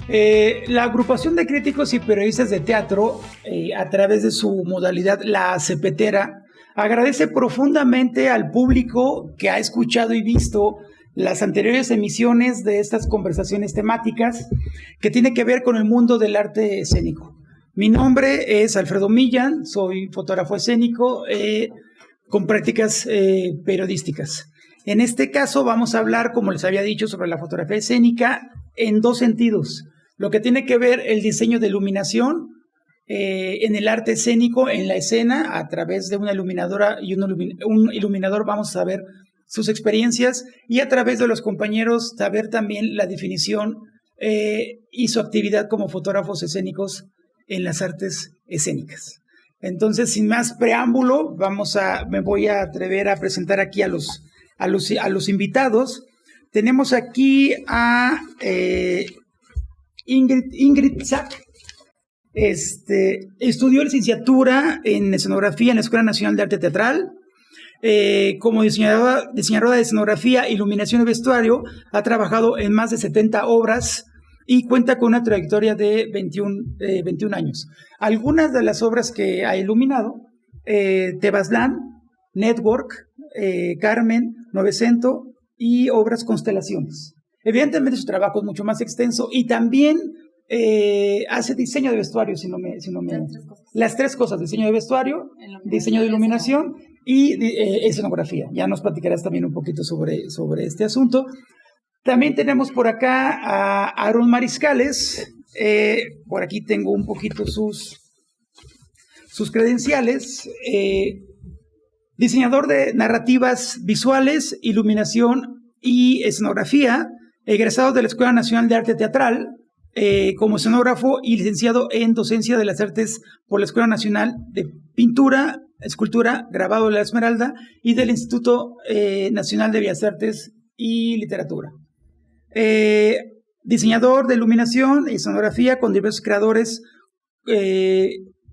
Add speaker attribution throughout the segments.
Speaker 1: La agrupación de críticos y periodistas de teatro, a través de su modalidad La Cepetera, agradece profundamente al público que ha escuchado y visto las anteriores emisiones de estas conversaciones temáticas que tiene que ver con el mundo del arte escénico. Mi nombre es Alfredo Millán, soy fotógrafo escénico con prácticas periodísticas. En este caso vamos a hablar, como les había dicho, sobre la fotografía escénica en dos sentidos. Lo que tiene que ver el diseño de iluminación en el arte escénico, en la escena, a través de una iluminadora y un iluminador vamos a ver sus experiencias, y a través de los compañeros saber también la definición y su actividad como fotógrafos escénicos en las artes escénicas. Entonces, sin más preámbulo, me voy a atrever a presentar aquí a los invitados. Tenemos aquí a Ingrid Sack. Estudió licenciatura en escenografía en la Escuela Nacional de Arte Teatral. Como diseñadora de escenografía, iluminación y vestuario, ha trabajado en más de 70 obras y cuenta con una trayectoria de 21 años. Algunas de las obras que ha iluminado: Tebastlán, Network, Carmen, Novecento y obras Constelaciones. Evidentemente su trabajo es mucho más extenso y también hace diseño de vestuario, las tres cosas: diseño de vestuario, diseño de iluminación y escenografía. Ya nos platicarás también un poquito sobre este asunto. También tenemos por acá a Aaron Mariscales. Por aquí tengo un poquito sus credenciales. Diseñador de narrativas visuales, iluminación y escenografía, egresado de la Escuela Nacional de Arte Teatral, como escenógrafo y licenciado en docencia de las artes por la Escuela Nacional de Pintura, Escultura, Grabado de la Esmeralda y del Instituto Nacional de Bellas Artes y Literatura. Diseñador de iluminación y escenografía con diversos creadores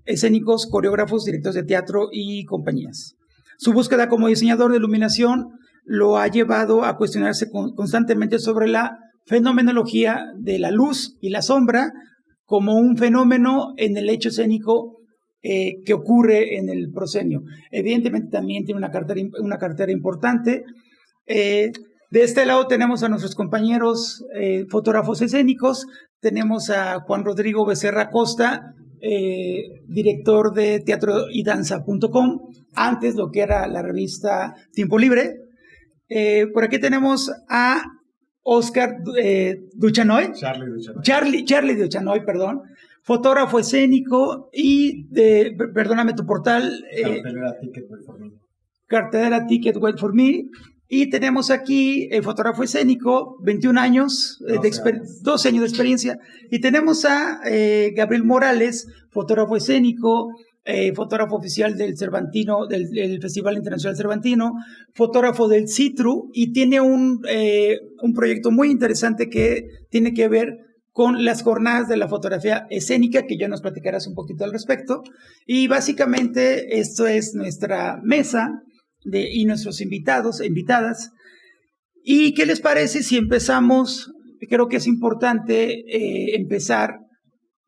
Speaker 1: escénicos, coreógrafos, directores de teatro y compañías. Su búsqueda como diseñador de iluminación lo ha llevado a cuestionarse constantemente sobre la fenomenología de la luz y la sombra como un fenómeno en el hecho escénico que ocurre en el proscenio. Evidentemente también tiene una cartera importante. De este lado tenemos a nuestros compañeros fotógrafos escénicos. Tenemos a Juan Rodrigo Becerra Costa, director de teatroydanza.com, antes lo que era la revista Tiempo Libre. Por aquí tenemos a Oscar Duchanoy. Charlie Duchanoy, perdón. Fotógrafo escénico y perdóname tu portal. Cartelera Ticket Wait for Me. Y tenemos aquí el fotógrafo escénico, 21 años, 12 años de experiencia. Y tenemos a Gabriel Morales, fotógrafo escénico, fotógrafo oficial del Cervantino, del Festival Internacional Cervantino, fotógrafo del CITRU, y tiene un proyecto muy interesante que tiene que ver con las jornadas de la fotografía escénica, que ya nos platicarás un poquito al respecto. Y básicamente esto es nuestra mesa y nuestros invitados e invitadas. ¿Y qué les parece si empezamos? Creo que es importante empezar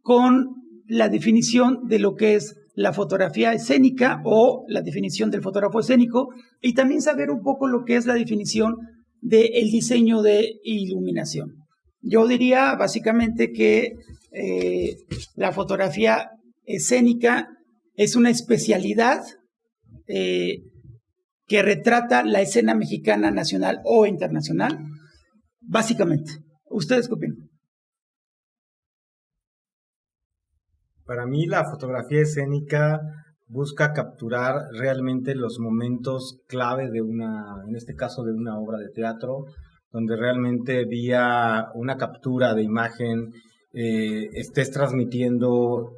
Speaker 1: con la definición de lo que es la fotografía escénica o la definición del fotógrafo escénico, y también saber un poco lo que es la definición del diseño de iluminación. Yo diría básicamente que la fotografía escénica es una especialidad que retrata la escena mexicana nacional o internacional, básicamente. ¿Ustedes qué opinan?
Speaker 2: Para mí la fotografía escénica busca capturar realmente los momentos clave en este caso de una obra de teatro, donde realmente vía una captura de imagen estés transmitiendo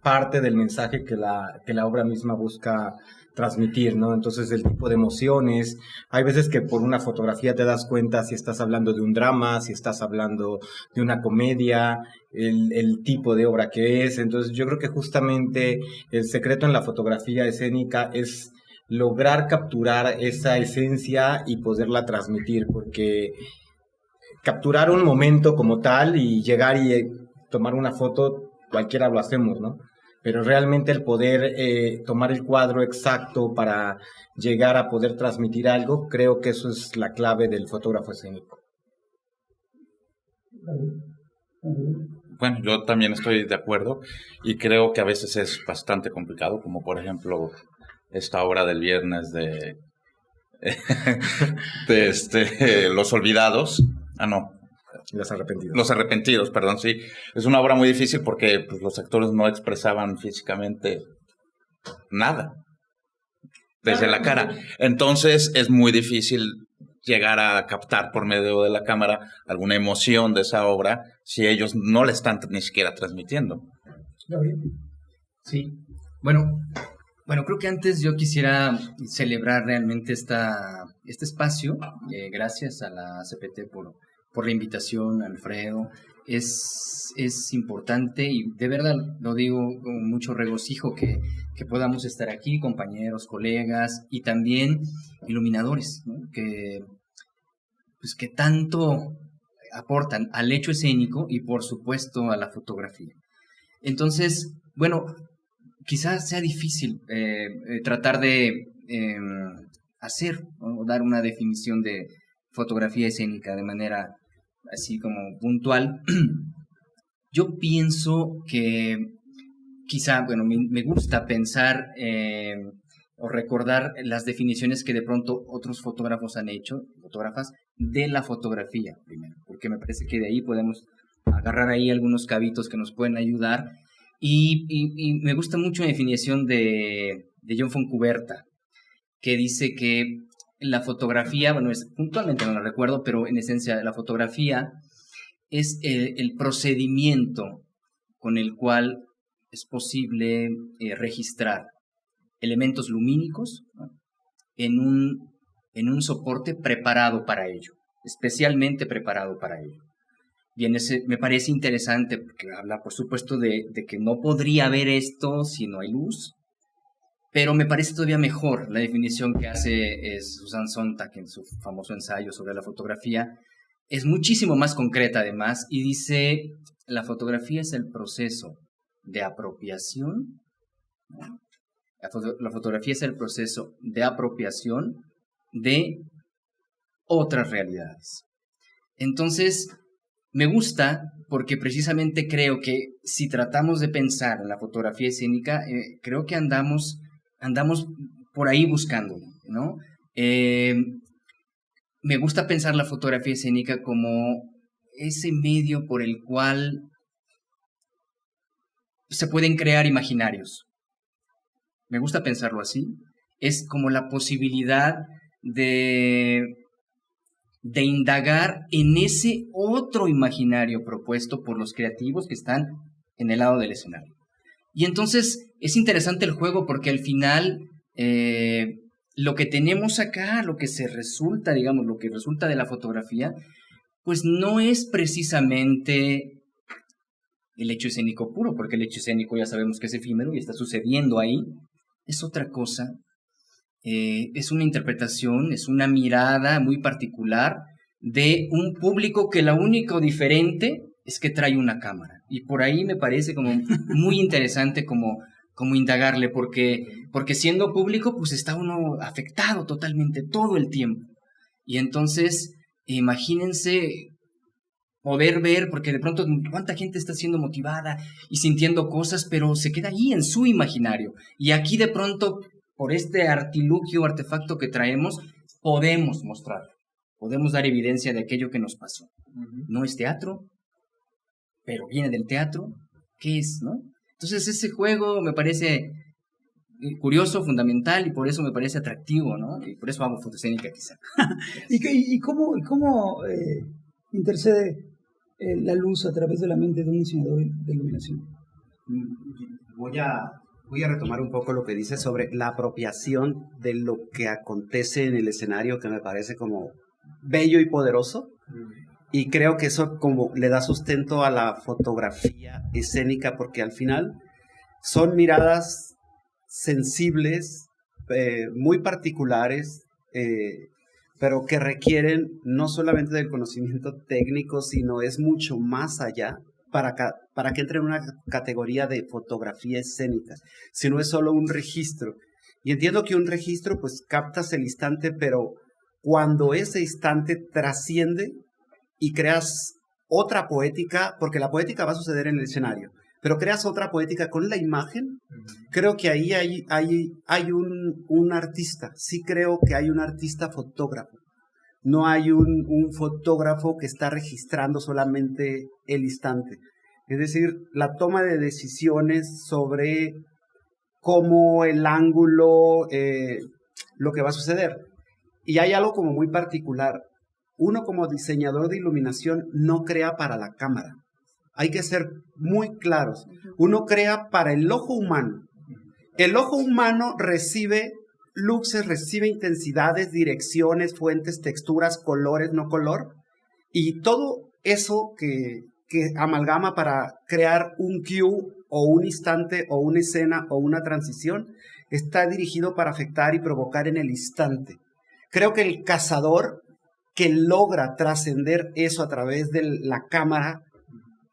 Speaker 2: parte del mensaje que la obra misma busca transmitir, ¿no? Entonces, el tipo de emociones, hay veces que por una fotografía te das cuenta si estás hablando de un drama, si estás hablando de una comedia, el tipo de obra que es. Entonces, yo creo que justamente el secreto en la fotografía escénica es lograr capturar esa esencia y poderla transmitir, porque capturar un momento como tal y llegar y tomar una foto, cualquiera lo hacemos, ¿no? Pero realmente el poder tomar el cuadro exacto para llegar a poder transmitir algo, creo que eso es la clave del fotógrafo escénico.
Speaker 3: Bueno, yo también estoy de acuerdo y creo que a veces es bastante complicado, como por ejemplo esta obra del viernes de Los Olvidados. No. Los Arrepentidos, perdón, sí. Es una obra muy difícil porque pues, los actores no expresaban físicamente nada desde la cara. Entonces es muy difícil llegar a captar por medio de la cámara alguna emoción de esa obra si ellos no la están ni siquiera transmitiendo.
Speaker 4: Sí. Bueno, creo que antes yo quisiera celebrar realmente este espacio. Gracias a la CPT por la invitación, Alfredo. Es importante y de verdad lo digo con mucho regocijo que podamos estar aquí, compañeros, colegas y también iluminadores, ¿no? que tanto aportan al hecho escénico y por supuesto a la fotografía. Entonces, bueno, quizás sea difícil tratar de hacer o dar una definición de fotografía escénica de manera así como puntual. Yo pienso que quizá, bueno, me gusta pensar o recordar las definiciones que de pronto otros fotógrafos han hecho, fotógrafas, de la fotografía primero, porque me parece que de ahí podemos agarrar ahí algunos cabitos que nos pueden ayudar. Y me gusta mucho la definición de John Foncuberta, que dice que la fotografía, bueno, puntualmente no la recuerdo, pero en esencia la fotografía es el procedimiento con el cual es posible registrar elementos lumínicos, ¿no? en un soporte preparado para ello, especialmente preparado para ello. Bien, me parece interesante porque habla, por supuesto, de que no podría haber esto si no hay luz, pero me parece todavía mejor la definición que hace Susan Sontag en su famoso ensayo sobre la fotografía. Es muchísimo más concreta, además, y dice, la fotografía es el proceso de apropiación, ¿no? La fotografía es el proceso de apropiación de otras realidades. Entonces, me gusta porque precisamente creo que si tratamos de pensar en la fotografía escénica, creo que andamos por ahí buscándolo, ¿no? Me gusta pensar la fotografía escénica como ese medio por el cual se pueden crear imaginarios. Me gusta pensarlo así. Es como la posibilidad de indagar en ese otro imaginario propuesto por los creativos que están en el lado del escenario. Y entonces es interesante el juego porque al final lo que tenemos acá, lo que resulta de la fotografía, pues no es precisamente el hecho escénico puro, porque el hecho escénico ya sabemos que es efímero y está sucediendo ahí. Es otra cosa. Es una interpretación, es una mirada muy particular de un público que lo único diferente es que trae una cámara. Y por ahí me parece como muy interesante como indagarle, porque siendo público, pues está uno afectado totalmente todo el tiempo. Y entonces, imagínense poder ver, porque de pronto cuánta gente está siendo motivada y sintiendo cosas, pero se queda ahí en su imaginario. Y aquí de pronto, por este artefacto que traemos, podemos mostrar, podemos dar evidencia de aquello que nos pasó. No es teatro, pero viene del teatro. ¿Qué es, no? Entonces ese juego me parece curioso, fundamental, y por eso me parece atractivo, ¿no? Y por eso hago fotoscénica quizá.
Speaker 1: ¿Y cómo intercede la luz a través de la mente de un diseñador de iluminación?
Speaker 5: Voy a retomar un poco lo que dice sobre la apropiación de lo que acontece en el escenario, que me parece como bello y poderoso. Y creo que eso como le da sustento a la fotografía escénica, porque al final son miradas sensibles, muy particulares, pero que requieren no solamente del conocimiento técnico, sino es mucho más allá para que entre en una categoría de fotografía escénica, sino es solo un registro. Y entiendo que un registro, pues captas el instante, pero cuando ese instante trasciende y creas otra poética, porque la poética va a suceder en el escenario, pero creas otra poética con la imagen, creo que ahí hay un artista. Sí creo que hay un artista fotógrafo. No hay un fotógrafo que está registrando solamente el instante. Es decir, la toma de decisiones sobre cómo el ángulo, lo que va a suceder. Y hay algo como muy particular. Uno como diseñador de iluminación no crea para la cámara. Hay que ser muy claros. Uno crea para el ojo humano. El ojo humano recibe luces, recibe intensidades, direcciones, fuentes, texturas, colores, no color. Y todo eso que amalgama para crear un cue o un instante o una escena o una transición está dirigido para afectar y provocar en el instante. Creo que el cazador que logra trascender eso a través de la cámara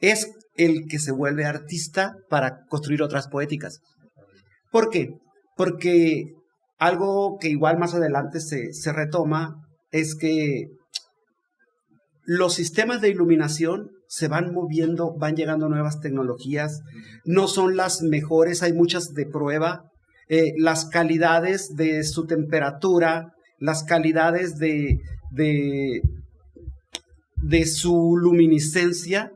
Speaker 5: es el que se vuelve artista para construir otras poéticas. ¿Por qué? Porque algo que igual más adelante se retoma es que los sistemas de iluminación se van moviendo, van llegando nuevas tecnologías, no son las mejores, hay muchas de prueba, las calidades de su temperatura, las calidades de su luminiscencia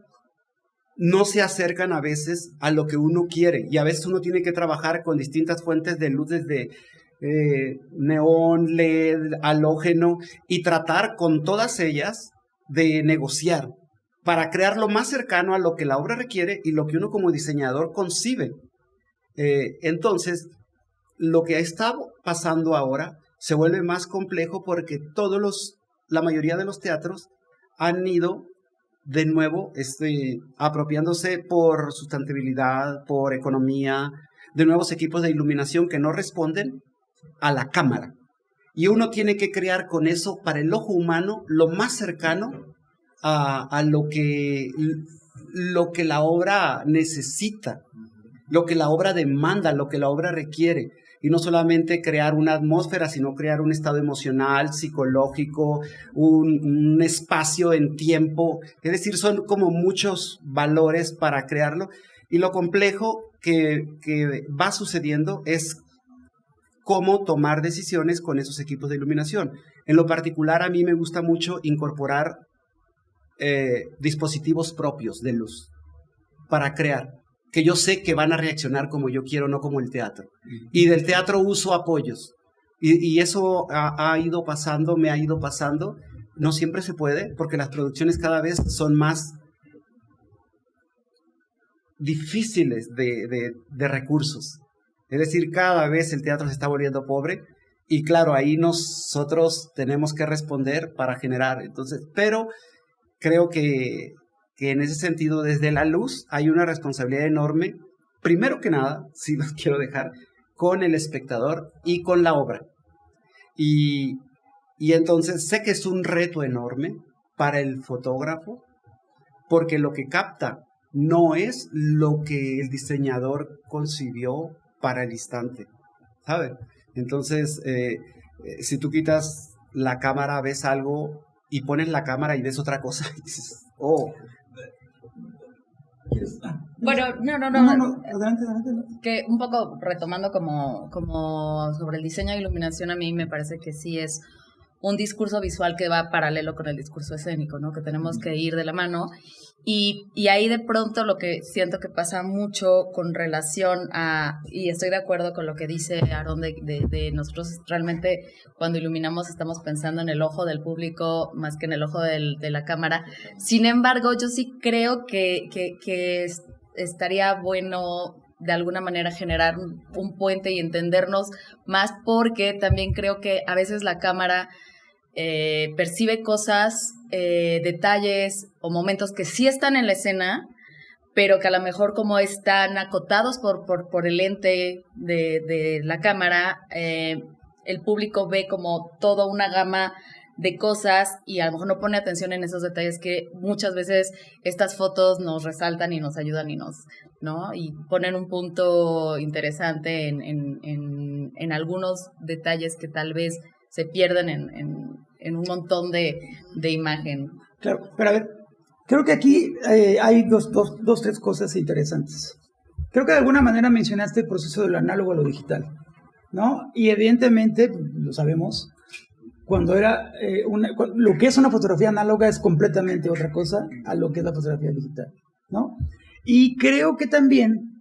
Speaker 5: no se acercan a veces a lo que uno quiere, y a veces uno tiene que trabajar con distintas fuentes de luz desde neón, LED, halógeno, y tratar con todas ellas de negociar para crear lo más cercano a lo que la obra requiere y lo que uno como diseñador concibe. Entonces, lo que está pasando ahora se vuelve más complejo porque la mayoría de los teatros han ido de nuevo apropiándose por sustentabilidad, por economía, de nuevos equipos de iluminación que no responden a la cámara. Y uno tiene que crear con eso para el ojo humano lo más cercano a lo que la obra necesita, lo que la obra demanda, lo que la obra requiere. Y no solamente crear una atmósfera, sino crear un estado emocional, psicológico, un espacio en tiempo. Es decir, son como muchos valores para crearlo. Y lo complejo que va sucediendo es cómo tomar decisiones con esos equipos de iluminación. En lo particular, a mí me gusta mucho incorporar dispositivos propios de luz para crear, que yo sé que van a reaccionar como yo quiero, no como el teatro. Y del teatro uso apoyos. Y eso ha ido pasando, me ha ido pasando. No siempre se puede, porque las producciones cada vez son más difíciles de recursos. Es decir, cada vez el teatro se está volviendo pobre. Y claro, ahí nosotros tenemos que responder para generar. Entonces, pero creo que en ese sentido, desde la luz, hay una responsabilidad enorme, primero que nada, sí los quiero dejar, con el espectador y con la obra. Y entonces sé que es un reto enorme para el fotógrafo, porque lo que capta no es lo que el diseñador concibió para el instante, ¿sabes? Entonces, si tú quitas la cámara, ves algo y pones la cámara y ves otra cosa y dices, oh.
Speaker 6: Bueno, no.
Speaker 1: Adelante.
Speaker 6: Que un poco retomando como sobre el diseño de iluminación, a mí me parece que sí es un discurso visual que va paralelo con el discurso escénico, ¿no? Que tenemos que ir de la mano. Y ahí de pronto lo que siento que pasa mucho con relación a, y estoy de acuerdo con lo que dice Aarón, de nosotros realmente cuando iluminamos estamos pensando en el ojo del público más que en el ojo de la cámara. Sin embargo, yo sí creo que estaría bueno de alguna manera generar un puente y entendernos más, porque también creo que a veces la cámara percibe cosas, detalles o momentos que sí están en la escena, pero que a lo mejor como están acotados por el lente de la cámara, el público ve como toda una gama de cosas y a lo mejor no pone atención en esos detalles que muchas veces estas fotos nos resaltan y nos ayudan y ¿no? Y ponen un punto interesante en algunos detalles que tal vez se pierden en un montón de imagen.
Speaker 1: Claro, pero a ver, creo que aquí hay tres cosas interesantes. Creo que de alguna manera mencionaste el proceso de lo análogo a lo digital, ¿no? Y evidentemente, lo sabemos, cuando era lo que es una fotografía análoga es completamente otra cosa a lo que es la fotografía digital, ¿no? Y creo que también,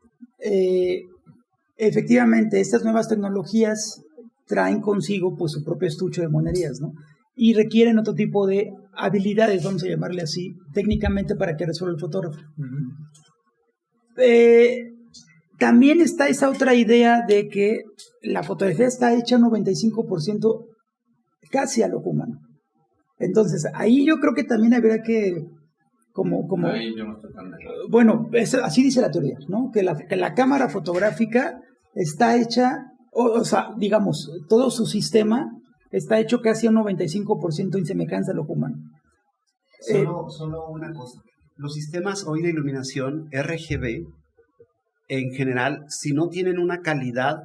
Speaker 1: efectivamente, estas nuevas tecnologías traen consigo pues su propio estuche de monerías, ¿no? Y requieren otro tipo de habilidades, vamos a llamarle así, técnicamente para que resuelva el fotógrafo. También está esa otra idea de que la fotografía está hecha 95% casi a lo humano. Entonces, ahí yo creo que también habría que,
Speaker 3: Ahí yo no estoy tan de acuerdo.
Speaker 1: bueno, así dice la teoría, ¿no? Que la cámara fotográfica está hecha, o sea, digamos, todo su sistema está hecho casi a un 95% en semejanza a lo humano.
Speaker 5: Solo una cosa. Los sistemas hoy de iluminación RGB, en general, si no tienen una calidad,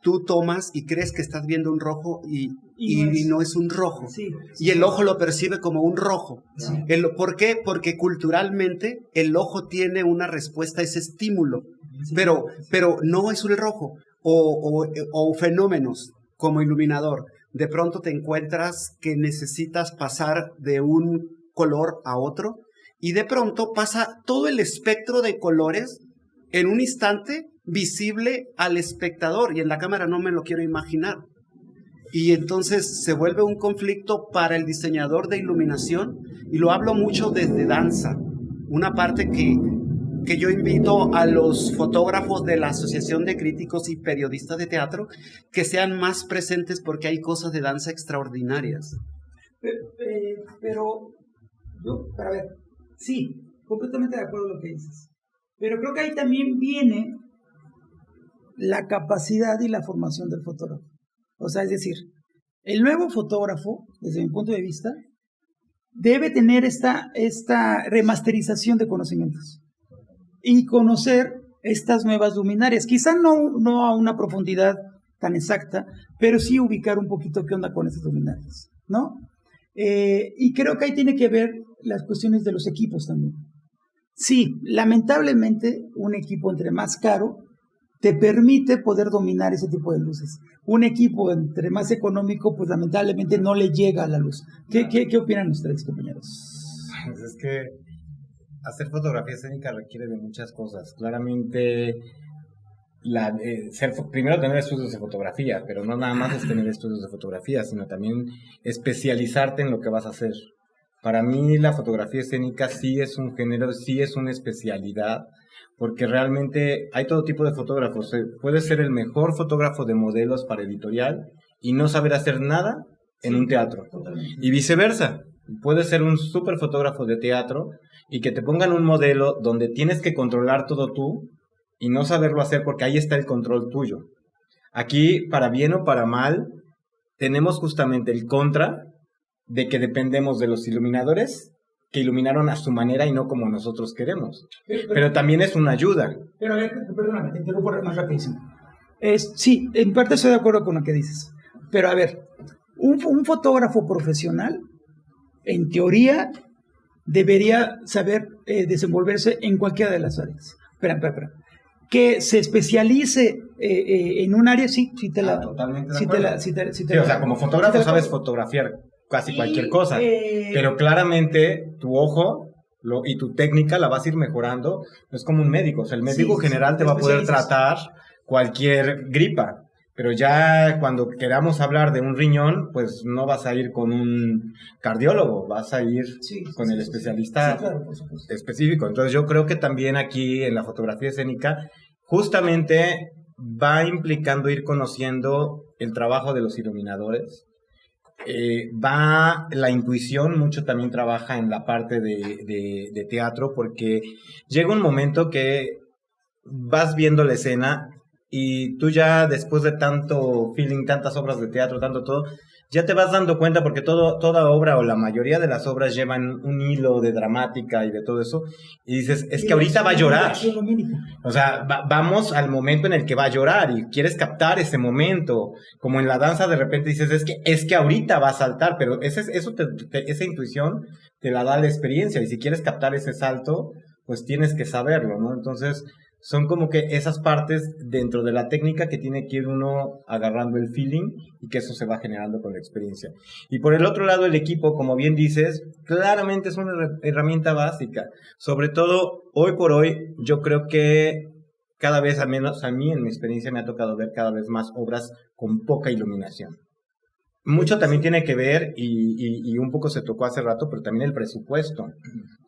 Speaker 5: tú tomas y crees que estás viendo un rojo y no es un rojo.
Speaker 1: Sí,
Speaker 5: y el ojo lo percibe como un rojo.
Speaker 1: Sí.
Speaker 5: ¿Por qué? Porque culturalmente el ojo tiene una respuesta a ese estímulo,
Speaker 1: Sí.
Speaker 5: pero no es el rojo. O fenómenos como iluminador. De pronto te encuentras que necesitas pasar de un color a otro y de pronto pasa todo el espectro de colores en un instante visible al espectador, y en la cámara no me lo quiero imaginar. Y entonces se vuelve un conflicto para el diseñador de iluminación, y lo hablo mucho desde danza, una parte que yo invito a los fotógrafos de la Asociación de Críticos y Periodistas de Teatro que sean más presentes, porque hay cosas de danza extraordinarias.
Speaker 1: Pero a ver, sí, completamente de acuerdo con lo que dices. Pero creo que ahí también viene la capacidad y la formación del fotógrafo. O sea, es decir, el nuevo fotógrafo, desde mi punto de vista, debe tener esta remasterización de conocimientos y conocer estas nuevas luminarias. Quizá no a una profundidad tan exacta, pero sí ubicar un poquito qué onda con estas luminarias, ¿no? Y creo que ahí tiene que ver las cuestiones de los equipos también. Sí, lamentablemente, un equipo entre más caro te permite poder dominar ese tipo de luces. Un equipo entre más económico, pues lamentablemente no le llega a la luz. ¿Qué opinan ustedes, compañeros?
Speaker 2: Pues es que hacer fotografía escénica requiere de muchas cosas. Claramente, primero tener estudios de fotografía, pero no nada más es tener estudios de fotografía, sino también especializarte en lo que vas a hacer. Para mí la fotografía escénica sí es un género, sí es una especialidad, porque realmente hay todo tipo de fotógrafos. Puede ser el mejor fotógrafo de modelos para editorial y no saber hacer nada en un teatro.
Speaker 1: Totalmente.
Speaker 2: Y viceversa. Puede ser un súper fotógrafo de teatro y que te pongan un modelo donde tienes que controlar todo tú y no saberlo hacer, porque ahí está el control tuyo. Aquí, para bien o para mal, tenemos justamente el contra de que dependemos de los iluminadores que iluminaron a su manera y no como nosotros queremos. Pero también es una ayuda.
Speaker 1: Pero a ver, perdóname, te interrumpo más rapidísimo. Sí, en parte estoy de acuerdo con lo que dices. Pero a ver, un fotógrafo profesional, en teoría, debería saber desenvolverse en cualquiera de las áreas. Espera. Que se especialice en un área, sí te la...
Speaker 2: Totalmente de
Speaker 1: sí
Speaker 2: acuerdo.
Speaker 1: te
Speaker 2: O sea, como fotógrafo sabes fotografiar casi cualquier cosa, pero claramente tu ojo y tu técnica la vas a ir mejorando. Es como un médico, o sea, el médico general te va a poder tratar cualquier gripa, pero ya cuando queramos hablar de un riñón, pues no vas a ir con un cardiólogo, vas a ir con el especialista
Speaker 1: claro, por supuesto.
Speaker 2: específico. Entonces yo creo que también aquí en la fotografía escénica justamente va implicando ir conociendo el trabajo de los iluminadores. La intuición mucho también trabaja en la parte de teatro, porque llega un momento que vas viendo la escena y tú ya después de tanto feeling, tantas obras de teatro, tanto todo, ya te vas dando cuenta porque toda obra o la mayoría de las obras llevan un hilo de dramática y de todo eso, y dices, es que ahorita va a llorar. O sea, vamos al momento en el que va a llorar y quieres captar ese momento. Como en la danza de repente dices, es que ahorita va a saltar, pero esa intuición te la da la experiencia, y si quieres captar ese salto, pues tienes que saberlo, ¿no? Entonces, son como que esas partes dentro de la técnica que tiene que ir uno agarrando el feeling, y que eso se va generando con la experiencia. Y por el otro lado, el equipo, como bien dices, claramente es una herramienta básica. Sobre todo, hoy por hoy, yo creo que cada vez, al menos a mí, en mi experiencia, me ha tocado ver cada vez más obras con poca iluminación. Mucho también tiene que ver, y un poco se tocó hace rato, pero también el presupuesto.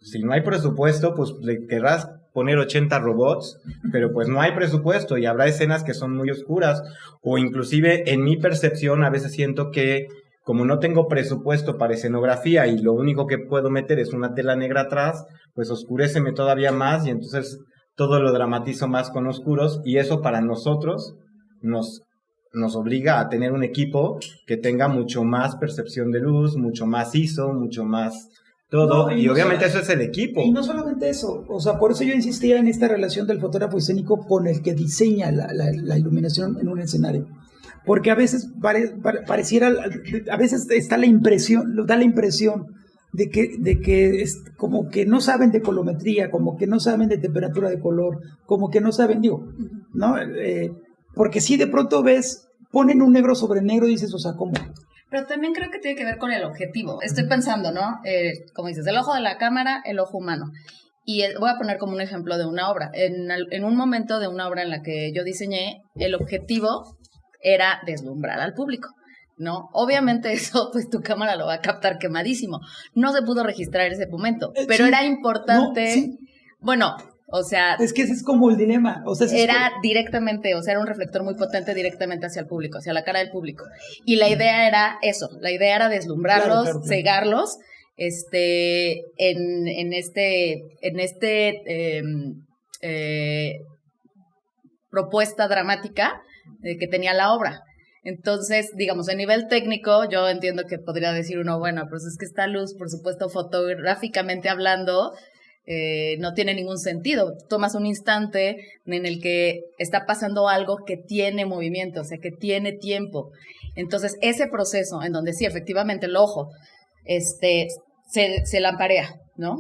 Speaker 2: Si no hay presupuesto, pues le querrás poner 80 robots, pero pues no hay presupuesto, y habrá escenas que son muy oscuras, o inclusive en mi percepción a veces siento que como no tengo presupuesto para escenografía y lo único que puedo meter es una tela negra atrás, pues oscuréceme todavía más, y entonces todo lo dramatizo más con oscuros, y eso para nosotros nos obliga a tener un equipo que tenga mucho más percepción de luz, mucho más ISO, mucho más todo, y obviamente eso es el equipo.
Speaker 1: Y no solamente eso, o sea, por eso yo insistía en esta relación del fotógrafo escénico con el que diseña la iluminación en un escenario. Porque a veces pareciera, a veces está da la impresión de que es como que no saben de colometría, como que no saben de temperatura de color, como que no saben, ¿no? Porque si de pronto ponen un negro sobre negro y dices, o sea, ¿cómo?
Speaker 6: Pero también creo que tiene que ver con el objetivo. Estoy pensando, ¿no? Como dices, el ojo de la cámara, el ojo humano. Y voy a poner como un ejemplo de una obra. En un momento de una obra en la que yo diseñé, el objetivo era deslumbrar al público, ¿no? Obviamente eso, pues tu cámara lo va a captar quemadísimo. No se pudo registrar ese momento, pero sí, era importante. No, sí. Bueno, o sea...
Speaker 1: Es que ese es como el dilema. O sea,
Speaker 6: era directamente, o sea, era un reflector muy potente directamente hacia el público, hacia la cara del público. Y la idea era eso, la idea era deslumbrarlos, claro. Cegarlos, en propuesta dramática que tenía la obra. Entonces, digamos, a nivel técnico, yo entiendo que podría decir uno, bueno, pues es que esta luz, por supuesto, fotográficamente hablando, no tiene ningún sentido. Tomas un instante en el que está pasando algo que tiene movimiento, o sea, que tiene tiempo. Entonces, ese proceso en donde sí, efectivamente, el ojo se lamparea, ¿no?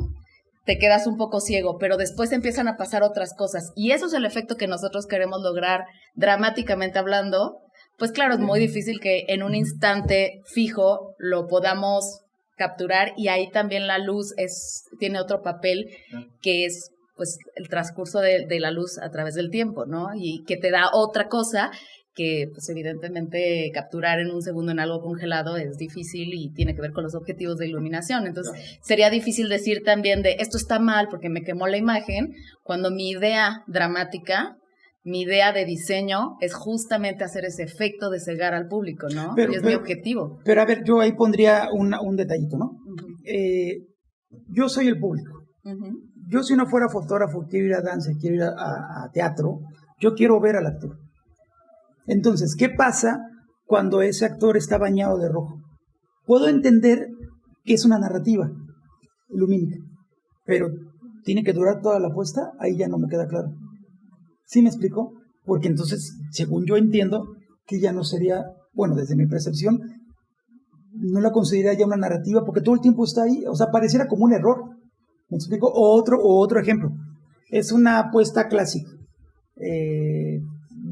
Speaker 6: Te quedas un poco ciego, pero después empiezan a pasar otras cosas. Y eso es el efecto que nosotros queremos lograr dramáticamente hablando. Pues claro, es muy difícil que en un instante fijo lo podamos capturar, y ahí también la luz tiene otro papel, que es pues el transcurso de la luz a través del tiempo, ¿no? Y que te da otra cosa que pues evidentemente capturar en un segundo en algo congelado es difícil, y tiene que ver con los objetivos de iluminación. Entonces sería difícil decir también de esto está mal porque me quemó la imagen, cuando mi idea dramática, mi idea de diseño es justamente hacer ese efecto de cegar al público, ¿no? Y es mi objetivo.
Speaker 1: Pero a ver, yo ahí pondría un detallito, ¿no? Yo soy el público. Yo, si no fuera fotógrafo, quiero ir a danza, quiero ir a teatro, yo quiero ver al actor. Entonces, ¿qué pasa cuando ese actor está bañado de rojo? Puedo entender que es una narrativa lumínica, pero ¿tiene que durar toda la puesta? Ahí ya no me queda claro. ¿Sí me explico? Porque entonces, según yo entiendo, que ya no sería, bueno, desde mi percepción, no la consideraría ya una narrativa, porque todo el tiempo está ahí, o sea, pareciera como un error. ¿Me explico? O otro ejemplo. Es una apuesta clásica,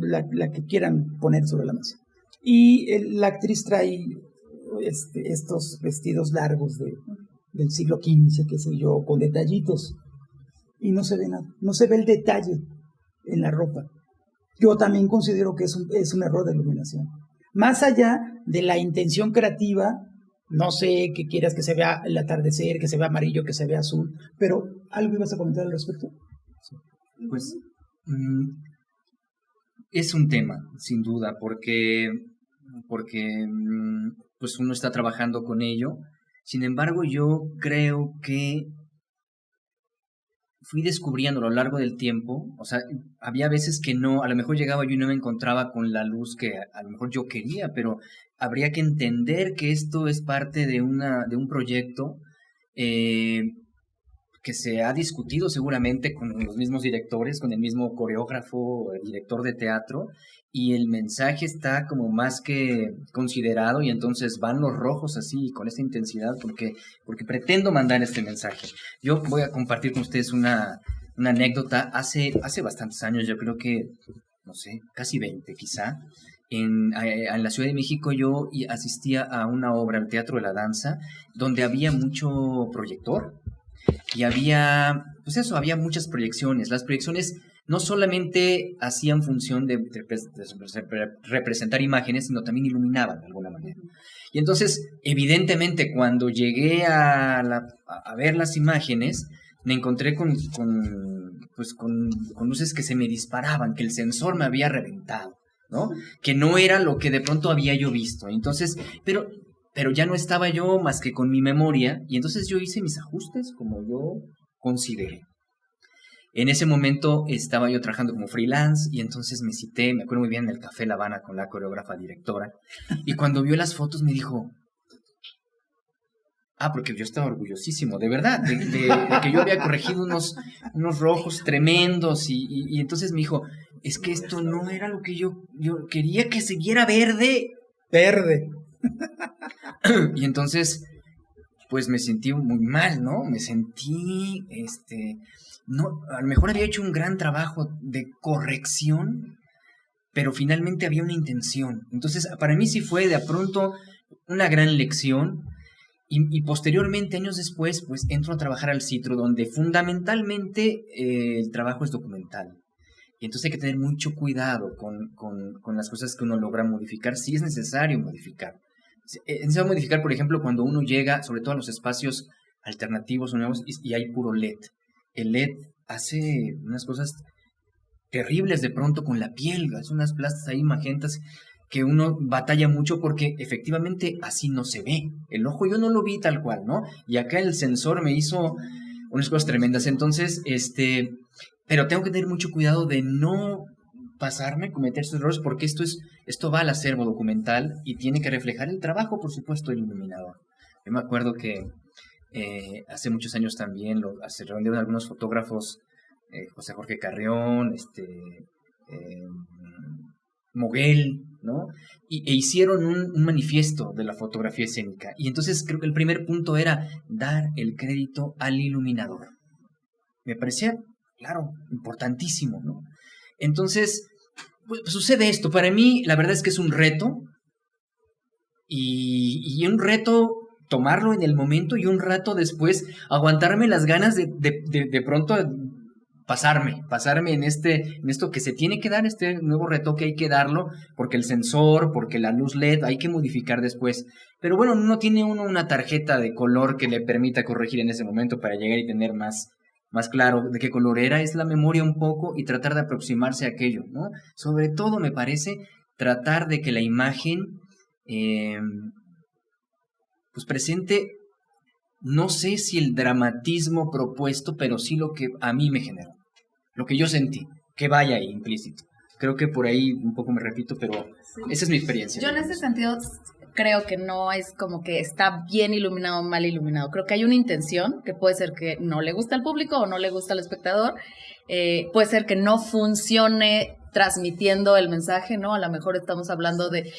Speaker 1: la que quieran poner sobre la mesa. Y la actriz trae estos vestidos largos del siglo XV, qué sé yo, con detallitos. Y no se ve nada, no se ve el detalle en la ropa. Yo también considero que es un error de iluminación. Más allá de la intención creativa, no sé qué quieras que se vea el atardecer, que se vea amarillo, que se vea azul, pero ¿algo ibas a comentar al respecto?
Speaker 4: Pues es un tema, sin duda, porque pues uno está trabajando con ello. Sin embargo, yo creo que fui descubriendo a lo largo del tiempo, o sea, había veces que no, a lo mejor llegaba yo y no me encontraba con la luz que a lo mejor yo quería, pero habría que entender que esto es parte de un proyecto que se ha discutido seguramente con los mismos directores, con el mismo coreógrafo, el director de teatro, y el mensaje está como más que considerado, y entonces van los rojos así, con esta intensidad, porque pretendo mandar este mensaje. Yo voy a compartir con ustedes una anécdota. Hace bastantes años, yo creo que, no sé, casi 20 quizá, en la Ciudad de México yo asistía a una obra, al Teatro de la Danza, donde había mucho proyector y había muchas proyecciones. Las proyecciones no solamente hacían función de representar imágenes, sino también iluminaban de alguna manera. Y entonces, evidentemente, cuando llegué a ver las imágenes, me encontré con luces que se me disparaban, que el sensor me había reventado, ¿no? Que no era lo que de pronto había yo visto. Entonces, pero ya no estaba yo más que con mi memoria, y entonces yo hice mis ajustes como yo consideré. En ese momento estaba yo trabajando como freelance, y entonces me cité, me acuerdo muy bien, en el Café La Habana con la coreógrafa directora, y cuando vio las fotos me dijo, porque yo estaba orgullosísimo, de verdad, de que yo había corregido unos rojos tremendos, y entonces me dijo, es que esto no era lo que yo quería que siguiera verde. Y entonces, pues me sentí muy mal, ¿no? Me sentí, no, a lo mejor había hecho un gran trabajo de corrección, pero finalmente había una intención. Entonces, para mí sí fue de pronto una gran lección. Y posteriormente, años después, pues entro a trabajar al Citro, donde fundamentalmente el trabajo es documental. Y entonces hay que tener mucho cuidado con las cosas que uno logra modificar, si es necesario modificar. Es necesario modificar, por ejemplo, cuando uno llega, sobre todo a los espacios alternativos o nuevos, y hay puro LED. El LED hace unas cosas terribles de pronto con la piel, hace unas plastas ahí magentas, que uno batalla mucho porque efectivamente así no se ve. El ojo yo no lo vi tal cual, ¿no? Y acá el sensor me hizo unas cosas tremendas. Entonces, pero tengo que tener mucho cuidado de no pasarme, cometer esos errores, porque esto va al acervo documental y tiene que reflejar el trabajo, por supuesto, del iluminador. Yo me acuerdo que hace muchos años también se reunieron algunos fotógrafos, José Jorge Carrión, Moguel, ¿no? E hicieron un manifiesto de la fotografía escénica. Y entonces creo que el primer punto era dar el crédito al iluminador. Me parecía, claro, importantísimo, ¿no? Entonces, pues, sucede esto. Para mí, la verdad es que es un reto. Y un reto tomarlo en el momento, y un rato después aguantarme las ganas de pronto pasarme en esto que se tiene que dar, este nuevo retoque hay que darlo, porque el sensor, porque la luz LED hay que modificar después. Pero bueno, no tiene uno una tarjeta de color que le permita corregir en ese momento para llegar y tener más claro de qué color era. Es la memoria un poco y tratar de aproximarse a aquello, ¿no? Sobre todo, me parece, tratar de que la imagen pues presente, no sé si el dramatismo propuesto, pero sí lo que a mí me generó, lo que yo sentí, que vaya ahí implícito. Creo que por ahí un poco me repito, pero sí, esa es mi experiencia.
Speaker 6: Yo en ese sentido creo que no es como que está bien iluminado o mal iluminado. Creo que hay una intención, que puede ser que no le gusta al público o no le gusta al espectador. Puede ser que no funcione transmitiendo el mensaje, ¿no? A lo mejor estamos hablando de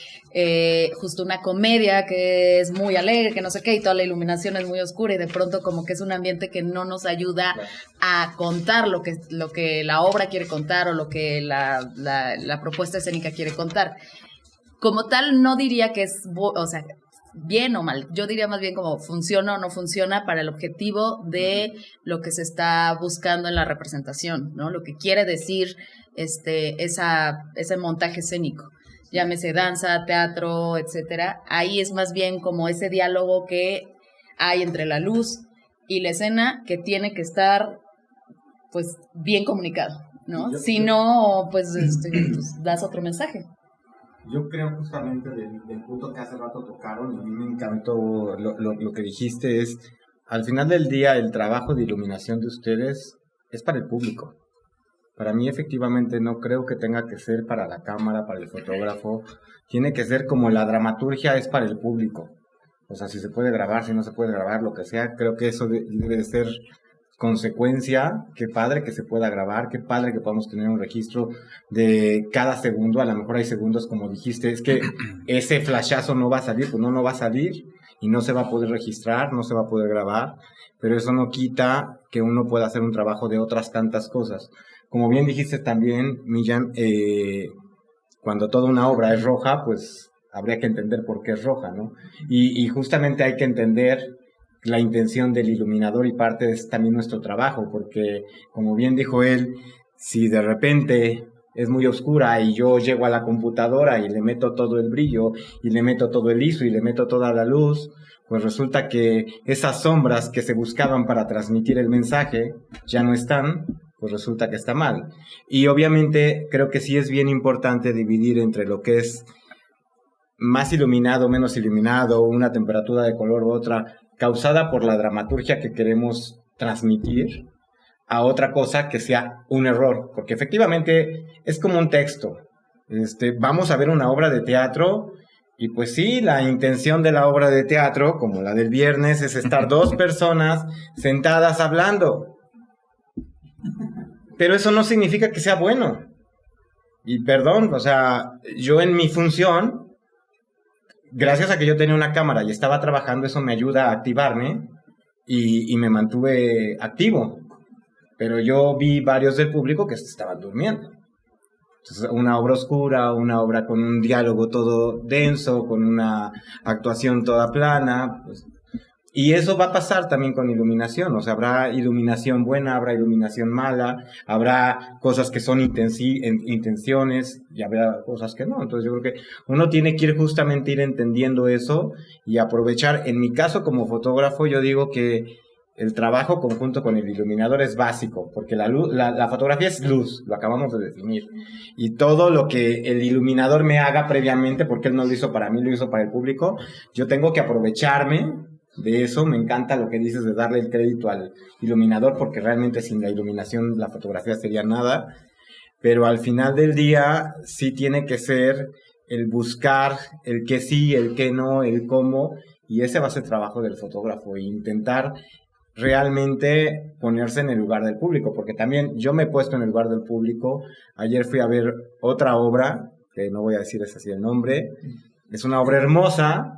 Speaker 6: justo una comedia que es muy alegre, que no sé qué, y toda la iluminación es muy oscura, y de pronto como que es un ambiente que no nos ayuda a contar lo que la obra quiere contar, o lo que la propuesta escénica quiere contar. Como tal, no diría que es, bien o mal. Yo diría más bien como funciona o no funciona para el objetivo de lo que se está buscando en la representación, ¿no? Lo que quiere decir ese montaje escénico. Llámese danza, teatro, etcétera. Ahí es más bien como ese diálogo que hay entre la luz y la escena, que tiene que estar pues bien comunicado, ¿no? Si no, pues das otro mensaje.
Speaker 2: Yo creo justamente del punto que hace rato tocaron, y a mí me encantó lo que dijiste, es, al final del día, el trabajo de iluminación de ustedes es para el público. Para mí efectivamente no creo que tenga que ser para la cámara, para el fotógrafo. Tiene que ser como la dramaturgia es para el público. O sea, si se puede grabar, si no se puede grabar, lo que sea, creo que eso debe de ser consecuencia. Qué padre que se pueda grabar, qué padre que podamos tener un registro de cada segundo. A lo mejor hay segundos, como dijiste, es que ese flashazo no va a salir, pues no va a salir y no se va a poder registrar, no se va a poder grabar, pero eso no quita que uno pueda hacer un trabajo de otras tantas cosas. Como bien dijiste también, Millán, cuando toda una obra es roja, pues habría que entender por qué es roja, ¿no? Y justamente hay que entender la intención del iluminador y parte de también nuestro trabajo, porque como bien dijo él, si de repente es muy oscura y yo llego a la computadora y le meto todo el brillo y le meto todo el ISO y le meto toda la luz, pues resulta que esas sombras que se buscaban para transmitir el mensaje ya no están, pues resulta que está mal. Y obviamente creo que sí es bien importante dividir entre lo que es más iluminado, menos iluminado, una temperatura de color u otra, causada por la dramaturgia que queremos transmitir, a otra cosa que sea un error, porque efectivamente es como un texto. Vamos a ver una obra de teatro y pues sí, la intención de la obra de teatro, como la del viernes, es estar dos personas sentadas hablando. Pero eso no significa que sea bueno. Y perdón, o sea, yo en mi función, gracias a que yo tenía una cámara y estaba trabajando, eso me ayuda a activarme y me mantuve activo. Pero yo vi varios del público que estaban durmiendo. Entonces, una obra oscura, una obra con un diálogo todo denso, con una actuación toda plana. Pues, y eso va a pasar también con iluminación. O sea, habrá iluminación buena, habrá iluminación mala, habrá cosas que son intenciones y habrá cosas que no. Entonces yo creo que uno tiene que justamente ir entendiendo eso y aprovechar. En mi caso como fotógrafo, yo digo que el trabajo conjunto con el iluminador es básico, porque la fotografía es luz, lo acabamos de definir. Y todo lo que el iluminador me haga previamente, porque él no lo hizo para mí, lo hizo para el público, yo tengo que aprovecharme de eso. Me encanta lo que dices de darle el crédito al iluminador, porque realmente sin la iluminación la fotografía sería nada. Pero al final del día sí tiene que ser el buscar el qué sí, el qué no, el cómo, y ese va a ser el trabajo del fotógrafo, e intentar realmente ponerse en el lugar del público, porque también yo me he puesto en el lugar del público. Ayer fui a ver otra obra, que no voy a decir así el nombre, es una obra hermosa,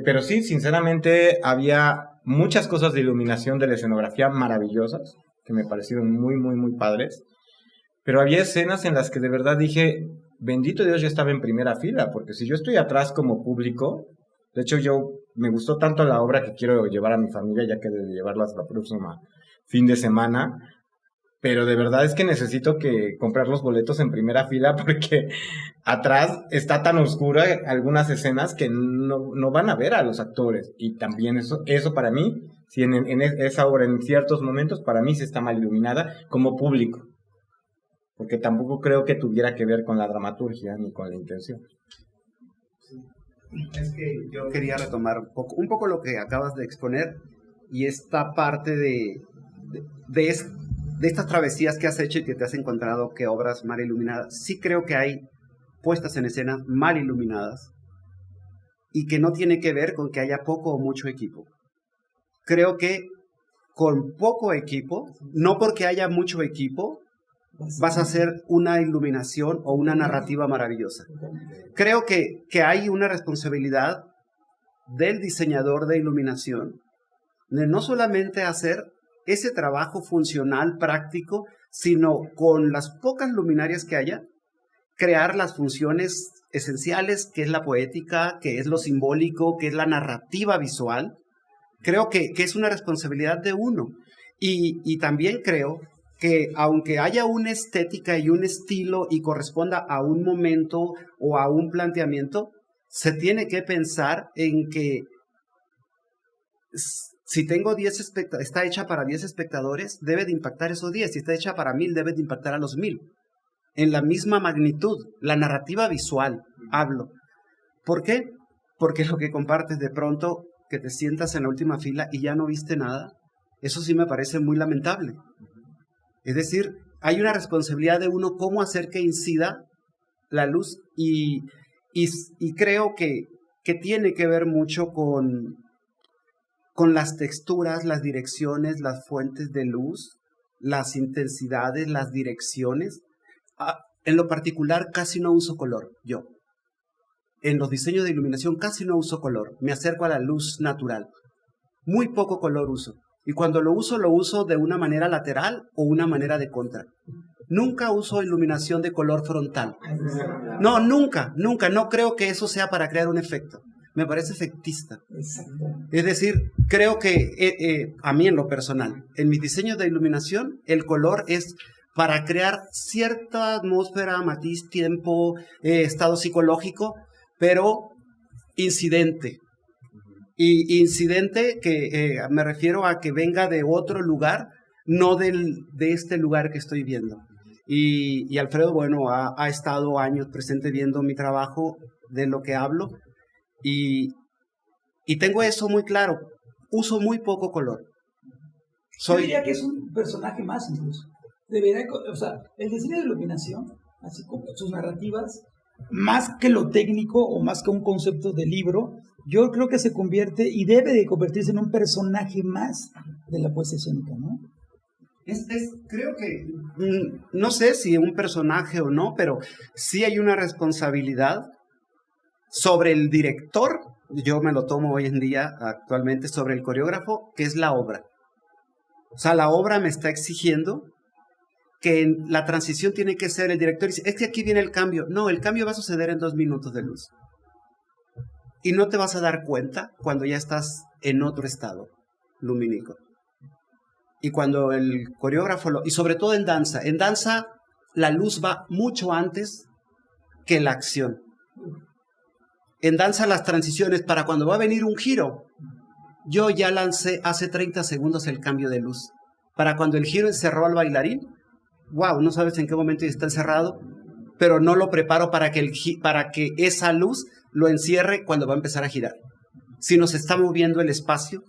Speaker 2: pero sí, sinceramente, había muchas cosas de iluminación de la escenografía maravillosas, que me parecieron muy, muy, muy padres, pero había escenas en las que de verdad dije, bendito Dios, yo estaba en primera fila, porque si yo estoy atrás como público, de hecho me gustó tanto la obra que quiero llevar a mi familia, ya que de llevarlas la próxima fin de semana, pero de verdad es que necesito que comprar los boletos en primera fila, porque atrás está tan oscura algunas escenas que no van a ver a los actores. Y también eso para mí, si en esa obra en ciertos momentos, para mí sí está mal iluminada como público, porque tampoco creo que tuviera que ver con la dramaturgia ni con la intención.
Speaker 5: Es que yo quería retomar un poco lo que acabas de exponer, y esta parte de estas travesías que has hecho y que te has encontrado que obras mal iluminadas. Sí creo que hay puestas en escena mal iluminadas y que no tiene que ver con que haya poco o mucho equipo. Creo que con poco equipo, no porque haya mucho equipo, vas a hacer una iluminación o una narrativa maravillosa. Creo que hay una responsabilidad del diseñador de iluminación de no solamente hacer ese trabajo funcional, práctico, sino con las pocas luminarias que haya, crear las funciones esenciales, que es la poética, que es lo simbólico, que es la narrativa visual. Creo que es una responsabilidad de uno. Y también creo que aunque haya una estética y un estilo y corresponda a un momento o a un planteamiento, se tiene que pensar en que si tengo 10 espectadores, está hecha para 10 espectadores, debe de impactar esos 10. Si está hecha para 1000, debe de impactar a los 1000. En la misma magnitud, la narrativa visual, hablo. ¿Por qué? Porque lo que compartes de pronto, que te sientas en la última fila y ya no viste nada, eso sí me parece muy lamentable. Es decir, hay una responsabilidad de uno cómo hacer que incida la luz y creo que tiene que ver mucho con las texturas, las direcciones, las fuentes de luz, las intensidades, las direcciones. En lo particular casi no uso color, yo. En los diseños de iluminación casi no uso color, me acerco a la luz natural. Muy poco color uso. Y cuando lo uso de una manera lateral o una manera de contra. Nunca uso iluminación de color frontal. No, nunca. No creo que eso sea para crear un efecto. Me parece efectista. Es decir, creo que a mí en lo personal, en mis diseños de iluminación, el color es para crear cierta atmósfera, matiz, tiempo, estado psicológico, pero incidente. Y incidente que me refiero a que venga de otro lugar, no de este lugar que estoy viendo. Y Alfredo, bueno, ha estado años presente viendo mi trabajo, de lo que hablo, y tengo eso muy claro. Uso muy poco color.
Speaker 1: Yo diría que es un personaje más incluso. O sea, el diseño de iluminación, así como sus narrativas, más que lo técnico o más que un concepto de libro, yo creo que se convierte y debe de convertirse en un personaje más de la poesía escénica, ¿no?
Speaker 5: Creo que, no sé si un personaje o no, pero sí hay una responsabilidad sobre el director, yo me lo tomo hoy en día actualmente, sobre el coreógrafo, que es la obra. O sea, la obra me está exigiendo que la transición tiene que ser el director. Dice, es que aquí viene el cambio. No, el cambio va a suceder en 2 minutos de luz. Y no te vas a dar cuenta cuando ya estás en otro estado lumínico. Y cuando el coreógrafo y sobre todo en danza la luz va mucho antes que la acción. En danza las transiciones, para cuando va a venir un giro, yo ya lancé hace 30 segundos el cambio de luz. Para cuando el giro encerró al bailarín, wow, no sabes en qué momento está encerrado, pero no lo preparo para que esa luz lo encierre cuando va a empezar a girar. Si nos está moviendo el espacio,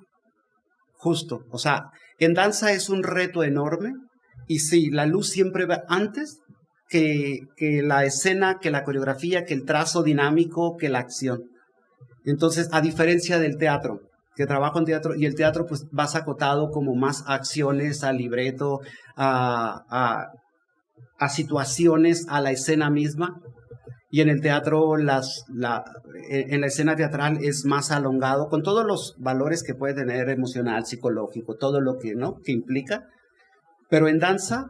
Speaker 5: justo. O sea, en danza es un reto enorme y sí, la luz siempre va antes que la escena, que la coreografía, que el trazo dinámico, que la acción. Entonces, a diferencia del teatro, que trabajo en teatro, y el teatro pues vas acotado como más a acciones, a libreto, a situaciones, a la escena misma, y en el teatro, en la escena teatral es más alongado, con todos los valores que puede tener emocional, psicológico, todo lo que, ¿no?, que implica, pero en danza,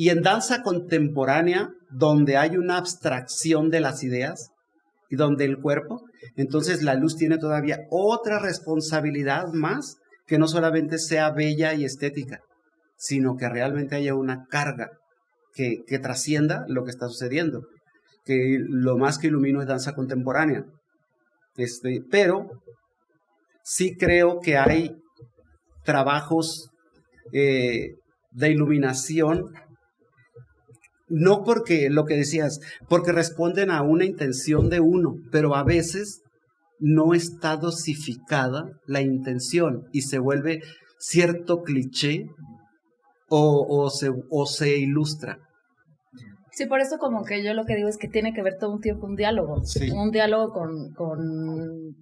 Speaker 5: y en danza contemporánea, donde hay una abstracción de las ideas, y donde el cuerpo, entonces la luz tiene todavía otra responsabilidad más, que no solamente sea bella y estética, sino que realmente haya una carga que trascienda lo que está sucediendo, que lo más que ilumino es danza contemporánea. Pero sí creo que hay trabajos de iluminación, no porque lo que decías, porque responden a una intención de uno, pero a veces no está dosificada la intención y se vuelve cierto cliché o se ilustra.
Speaker 6: Sí, por eso como que yo lo que digo es que tiene que ver todo un tiempo un diálogo. Sí. Un diálogo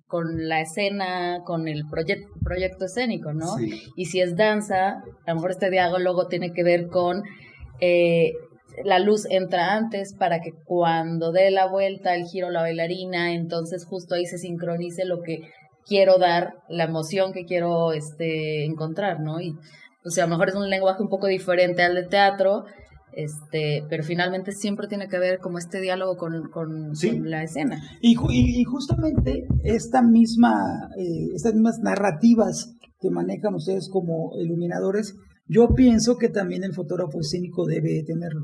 Speaker 6: con la escena, con el proyecto escénico, ¿no? Sí. Y si es danza, a lo mejor este diálogo tiene que ver con la luz entra antes para que cuando dé la vuelta, el giro, la bailarina, entonces justo ahí se sincronice lo que quiero dar, la emoción que quiero encontrar, ¿no? Y o sea, a lo mejor es un lenguaje un poco diferente al de teatro, pero finalmente siempre tiene que ver como este diálogo con la escena.
Speaker 1: Y justamente estas mismas narrativas que manejan ustedes como iluminadores, yo pienso que también el fotógrafo escénico debe tenerlo.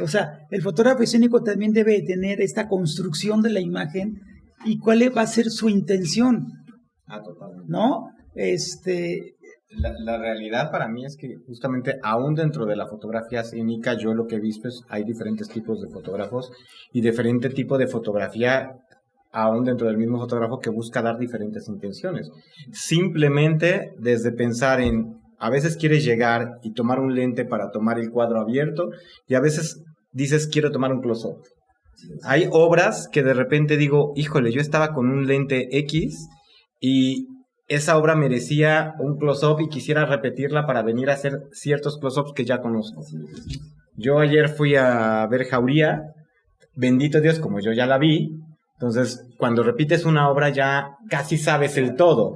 Speaker 1: O sea, el fotógrafo escénico también debe tener esta construcción de la imagen y cuál va a ser su intención.
Speaker 2: Totalmente.
Speaker 1: ¿No?
Speaker 2: La realidad para mí es que justamente aún dentro de la fotografía escénica yo lo que he visto es hay diferentes tipos de fotógrafos y diferente tipo de fotografía aún dentro del mismo fotógrafo que busca dar diferentes intenciones. Simplemente desde pensar en a veces quieres llegar y tomar un lente para tomar el cuadro abierto y a veces dices quiero tomar un close-up. Hay obras que de repente digo, híjole, yo estaba con un lente X y esa obra merecía un close-up y quisiera repetirla para venir a hacer ciertos close-ups que ya conozco. Yo ayer fui a ver Jauría, bendito Dios, como yo ya la vi, entonces cuando repites una obra ya casi sabes el todo.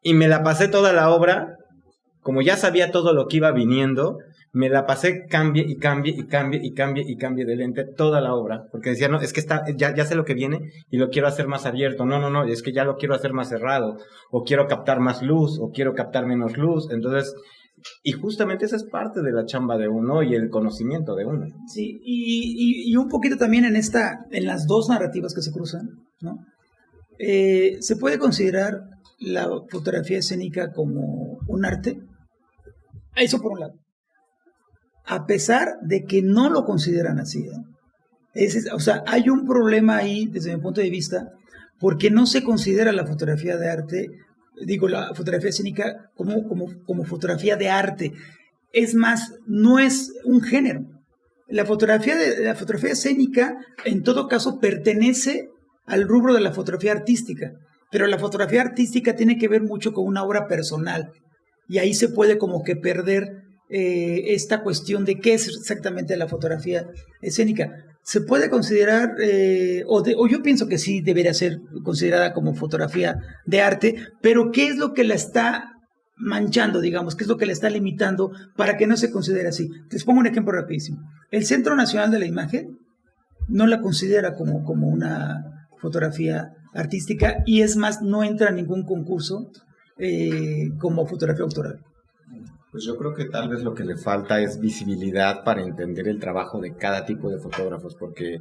Speaker 2: Y me la pasé toda la obra, como ya sabía todo lo que iba viniendo, me la pasé cambie de lente toda la obra, porque decía, no, es que ya sé lo que viene y lo quiero hacer más abierto, no, es que ya lo quiero hacer más cerrado, o quiero captar más luz, o quiero captar menos luz, entonces, y justamente esa es parte de la chamba de uno y el conocimiento de uno.
Speaker 1: Sí, y un poquito también en las dos narrativas que se cruzan, ¿no? ¿Se puede considerar la fotografía escénica como un arte? Eso por un lado. A pesar de que no lo consideran así, o sea, hay un problema ahí desde mi punto de vista, porque no se considera la fotografía de arte, la fotografía escénica como fotografía de arte. Es más, no es un género. La fotografía escénica, en todo caso, pertenece al rubro de la fotografía artística, pero la fotografía artística tiene que ver mucho con una obra personal, y ahí se puede como que perder esta cuestión de qué es exactamente la fotografía escénica. Se puede considerar, o yo pienso que sí debería ser considerada como fotografía de arte, pero ¿qué es lo que la está manchando, digamos? ¿Qué es lo que la está limitando para que no se considere así? Les pongo un ejemplo rapidísimo. El Centro Nacional de la Imagen no la considera como una fotografía artística, y es más, no entra en ningún concurso como fotografía autoral.
Speaker 2: Pues yo creo que tal vez lo que le falta es visibilidad para entender el trabajo de cada tipo de fotógrafos, porque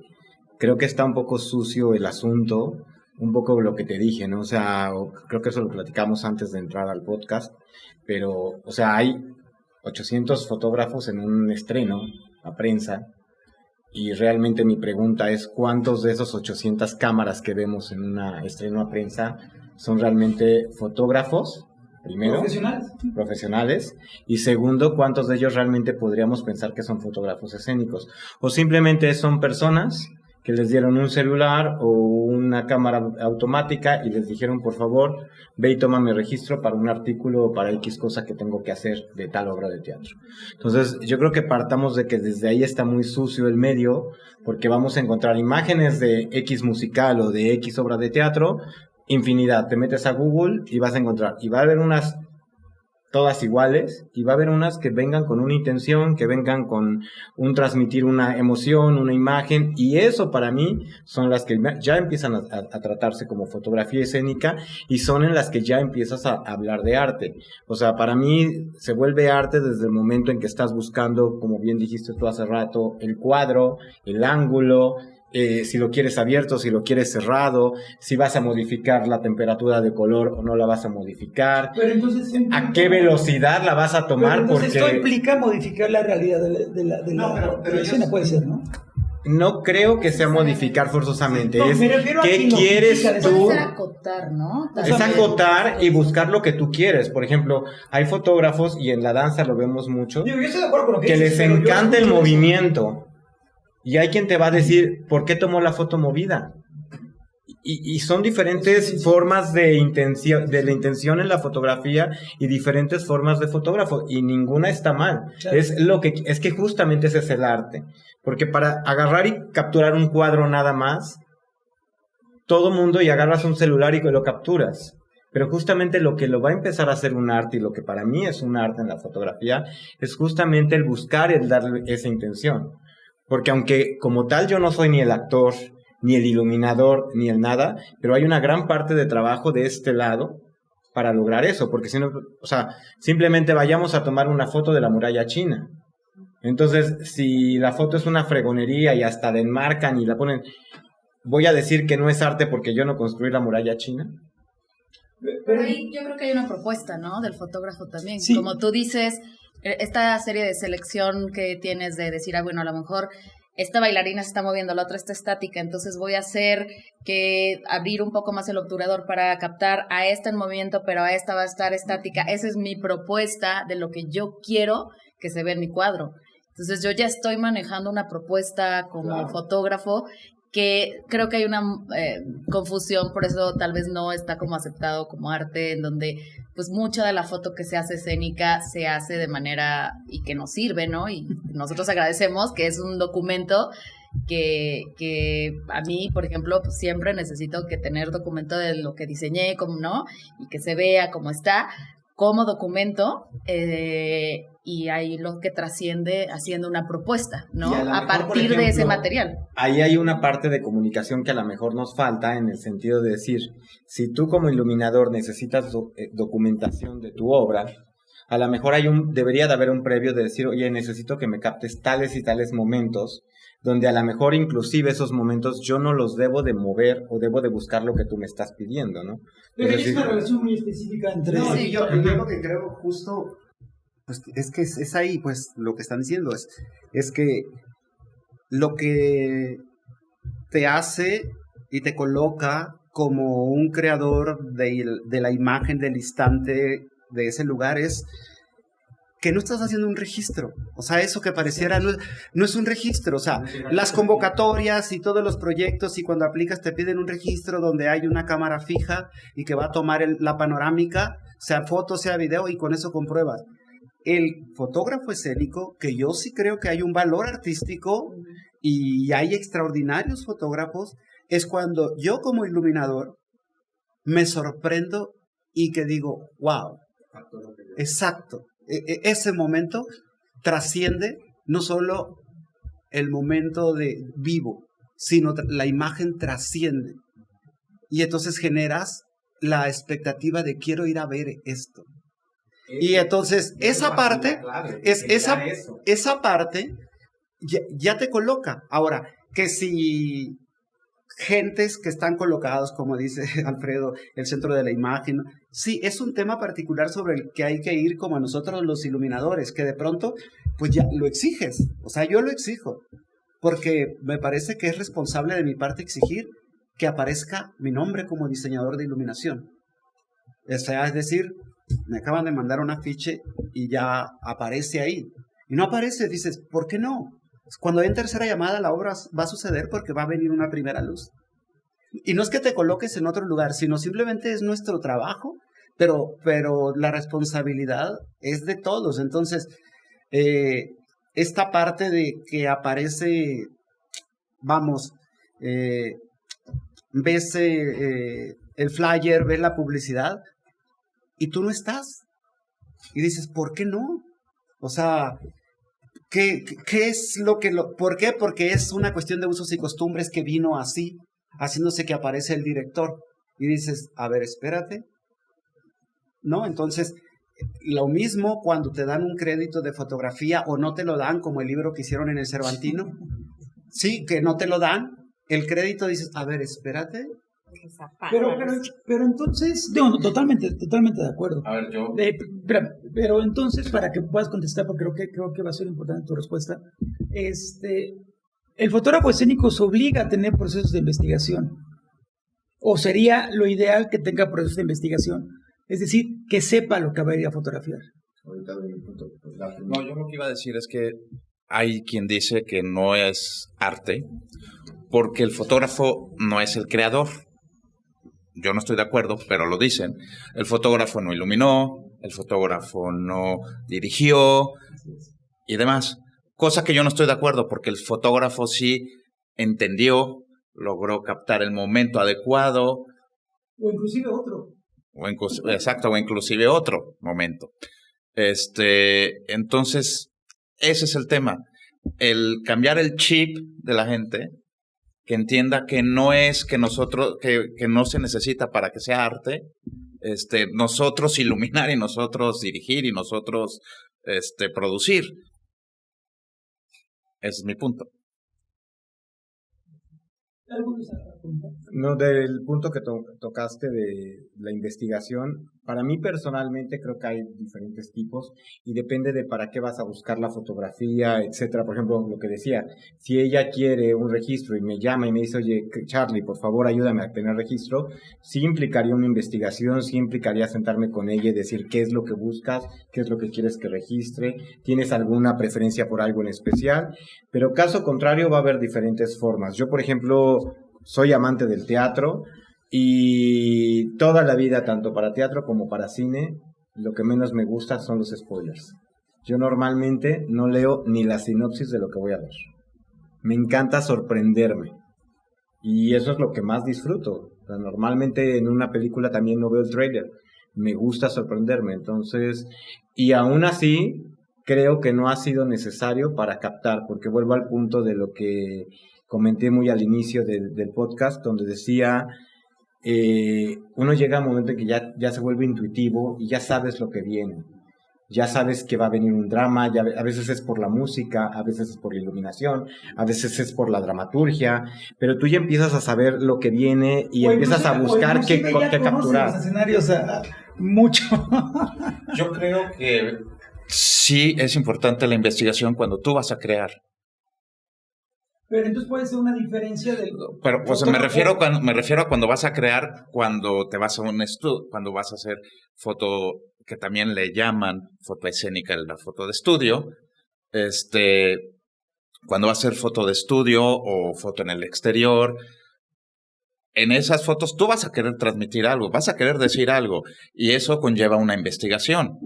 Speaker 2: creo que está un poco sucio el asunto, un poco lo que te dije, ¿no? O sea, creo que eso lo platicamos antes de entrar al podcast, pero, o sea, hay 800 fotógrafos en un estreno a prensa, y realmente mi pregunta es, ¿cuántos de esos 800 cámaras que vemos en un estreno a prensa son realmente fotógrafos? Primero, profesionales, y segundo, ¿cuántos de ellos realmente podríamos pensar que son fotógrafos escénicos? O simplemente son personas que les dieron un celular o una cámara automática y les dijeron, por favor, ve y toma mi registro para un artículo o para X cosa que tengo que hacer de tal obra de teatro. Entonces, yo creo que partamos de que desde ahí está muy sucio el medio, porque vamos a encontrar imágenes de X musical o de X obra de teatro, infinidad. Te metes a Google y vas a encontrar, y va a haber unas todas iguales, y va a haber unas que vengan con una intención, que vengan con un transmitir una emoción, una imagen, y eso para mí son las que ya empiezan a tratarse como fotografía escénica, y son en las que ya empiezas a hablar de arte. O sea, para mí se vuelve arte desde el momento en que estás buscando, como bien dijiste tú hace rato, el cuadro, el ángulo, si lo quieres abierto, si lo quieres cerrado, si vas a modificar la temperatura de color o no la vas a modificar,
Speaker 1: pero entonces,
Speaker 2: a qué velocidad la vas a tomar.
Speaker 1: Pero entonces
Speaker 2: porque
Speaker 1: esto implica modificar la realidad de la escena, puede ser, ¿no?
Speaker 2: No creo que sea modificar forzosamente.
Speaker 1: No,
Speaker 2: es
Speaker 1: ¿qué
Speaker 2: quieres tú?
Speaker 6: Puede ser acotar, ¿no?
Speaker 2: Es acotar y buscar lo que tú quieres. Por ejemplo, hay fotógrafos, y en la danza lo vemos mucho,
Speaker 1: Yo estoy de acuerdo con lo
Speaker 2: que
Speaker 1: dices,
Speaker 2: les encanta el movimiento. Y hay quien te va a decir, ¿por qué tomó la foto movida? Y son diferentes formas de la intención en la fotografía, y diferentes formas de fotógrafo, y ninguna está mal. Claro. Es que justamente ese es el arte. Porque para agarrar y capturar un cuadro nada más, todo mundo, y agarras un celular y lo capturas. Pero justamente lo que lo va a empezar a hacer un arte, y lo que para mí es un arte en la fotografía, es justamente el buscar, el darle esa intención. Porque aunque como tal yo no soy ni el actor, ni el iluminador, ni el nada, pero hay una gran parte de trabajo de este lado para lograr eso, porque si no, o sea, simplemente vayamos a tomar una foto de la muralla china. Entonces, si la foto es una fregonería y hasta la enmarcan y la ponen, ¿voy a decir que no es arte porque yo no construí la muralla china?
Speaker 6: Pero ahí yo creo que hay una propuesta, ¿no? Del fotógrafo también.
Speaker 1: Sí.
Speaker 6: Como tú dices, esta serie de selección que tienes de decir, bueno, a lo mejor esta bailarina se está moviendo, la otra está estática, entonces voy a hacer que abrir un poco más el obturador para captar a esta en movimiento, pero a esta va a estar estática. Esa es mi propuesta de lo que yo quiero que se vea en mi cuadro. Entonces yo ya estoy manejando una propuesta como fotógrafo que creo que hay una confusión, por eso tal vez no está como aceptado como arte, en donde pues mucha de la foto que se hace escénica se hace de manera y que nos sirve, ¿no? Y nosotros agradecemos que es un documento que a mí, por ejemplo, pues siempre necesito que tener documento de lo que diseñé, como no, y que se vea cómo está, como documento, y ahí lo que trasciende haciendo una propuesta, ¿no? A partir de ese material.
Speaker 2: Ahí hay una parte de comunicación que a lo mejor nos falta, en el sentido de decir, si tú como iluminador necesitas documentación de tu obra, a lo mejor debería de haber un previo de decir, oye, necesito que me captes tales y tales momentos, donde a lo mejor inclusive esos momentos yo no los debo de mover o debo de buscar lo que tú me estás pidiendo, ¿no?
Speaker 1: Pero es una relación muy específica entre...
Speaker 5: No, sí, yo lo que creo justo, pues, es que es ahí, pues, lo que están diciendo, es que lo que te hace y te coloca como un creador de la imagen del instante de ese lugar es que no estás haciendo un registro. O sea, eso que pareciera no es un registro. O sea, las convocatorias y todos los proyectos, y cuando aplicas te piden un registro donde hay una cámara fija y que va a tomar la panorámica, sea foto, sea video, y con eso compruebas. El fotógrafo escénico, que yo sí creo que hay un valor artístico y hay extraordinarios fotógrafos, es cuando yo como iluminador me sorprendo y que digo, wow, exacto. Ese momento trasciende no solo el momento de vivo, sino la imagen trasciende. Y entonces generas la expectativa de quiero ir a ver esto. Y entonces esa parte, esa parte ya te coloca. Ahora, que si gentes que están colocados, como dice Alfredo, el centro de la imagen, sí, es un tema particular sobre el que hay que ir como nosotros los iluminadores, que de pronto, pues ya lo exiges. O sea, yo lo exijo, porque me parece que es responsable de mi parte exigir que aparezca mi nombre como diseñador de iluminación. O sea, es decir, me acaban de mandar un afiche y ya aparece ahí. Y no aparece, dices, ¿por qué no? Cuando hay tercera llamada, la obra va a suceder porque va a venir una primera luz. Y no es que te coloques en otro lugar, sino simplemente es nuestro trabajo, pero la responsabilidad es de todos. Entonces, esta parte de que aparece, vamos, ves el flyer, ves la publicidad, y tú no estás. Y dices, ¿por qué no? O sea, ¿qué es ¿por qué? Porque es una cuestión de usos y costumbres que vino así, haciéndose que aparece el director. Y dices, a ver, espérate. ¿No? Entonces, lo mismo cuando te dan un crédito de fotografía o no te lo dan, como el libro que hicieron en el Cervantino. Sí, que no te lo dan. El crédito dices, a ver, espérate.
Speaker 1: Pero entonces, no, totalmente de acuerdo.
Speaker 3: A ver, yo...
Speaker 1: Pero entonces, para que puedas contestar, porque creo que va a ser importante tu respuesta, el fotógrafo escénico se obliga a tener procesos de investigación, o sería lo ideal que tenga procesos de investigación, es decir, que sepa lo que va a ir a fotografiar.
Speaker 3: No, yo lo que iba a decir es que hay quien dice que no es arte, porque el fotógrafo no es el creador. Yo no estoy de acuerdo, pero lo dicen. El fotógrafo no iluminó, el fotógrafo no dirigió y demás. Cosa que yo no estoy de acuerdo, porque el fotógrafo sí entendió, logró captar el momento adecuado.
Speaker 1: O inclusive otro.
Speaker 3: Exacto, o inclusive otro momento. Entonces, ese es el tema. El cambiar el chip de la gente, que entienda que no es que nosotros, que no se necesita para que sea arte, nosotros iluminar y nosotros dirigir y nosotros producir. Ese es mi punto.
Speaker 2: No, del punto que tocaste de la investigación, para mí personalmente creo que hay diferentes tipos y depende de para qué vas a buscar la fotografía, etcétera. Por ejemplo, lo que decía, si ella quiere un registro y me llama y me dice, oye, Charlie, por favor, ayúdame a tener registro, sí implicaría una investigación, sí implicaría sentarme con ella y decir qué es lo que buscas, qué es lo que quieres que registre, tienes alguna preferencia por algo en especial, pero caso contrario va a haber diferentes formas. Yo, por ejemplo, soy amante del teatro y toda la vida, tanto para teatro como para cine, lo que menos me gusta son los spoilers. Yo normalmente no leo ni la sinopsis de lo que voy a ver. Me encanta sorprenderme y eso es lo que más disfruto. O sea, normalmente en una película también no veo el tráiler. Me gusta sorprenderme, entonces, y aún así creo que no ha sido necesario para captar, porque vuelvo al punto de lo que comenté muy al inicio del podcast, donde decía, uno llega a un momento en que ya se vuelve intuitivo y ya sabes lo que viene. Ya sabes que va a venir un drama, ya, a veces es por la música, a veces es por la iluminación, a veces es por la dramaturgia, pero tú ya empiezas a saber lo que viene y empiezas a buscar qué capturar.
Speaker 1: Los escenarios mucho.
Speaker 3: Yo creo que sí es importante la investigación cuando tú vas a crear.
Speaker 1: Pero entonces puede ser una diferencia del...
Speaker 3: Pero pues me refiero a cuando vas a crear, cuando te vas a un estudio, cuando vas a hacer foto, que también le llaman foto escénica, la foto de estudio, cuando vas a hacer foto de estudio o foto en el exterior, en esas fotos tú vas a querer transmitir algo, vas a querer decir algo, y eso conlleva una investigación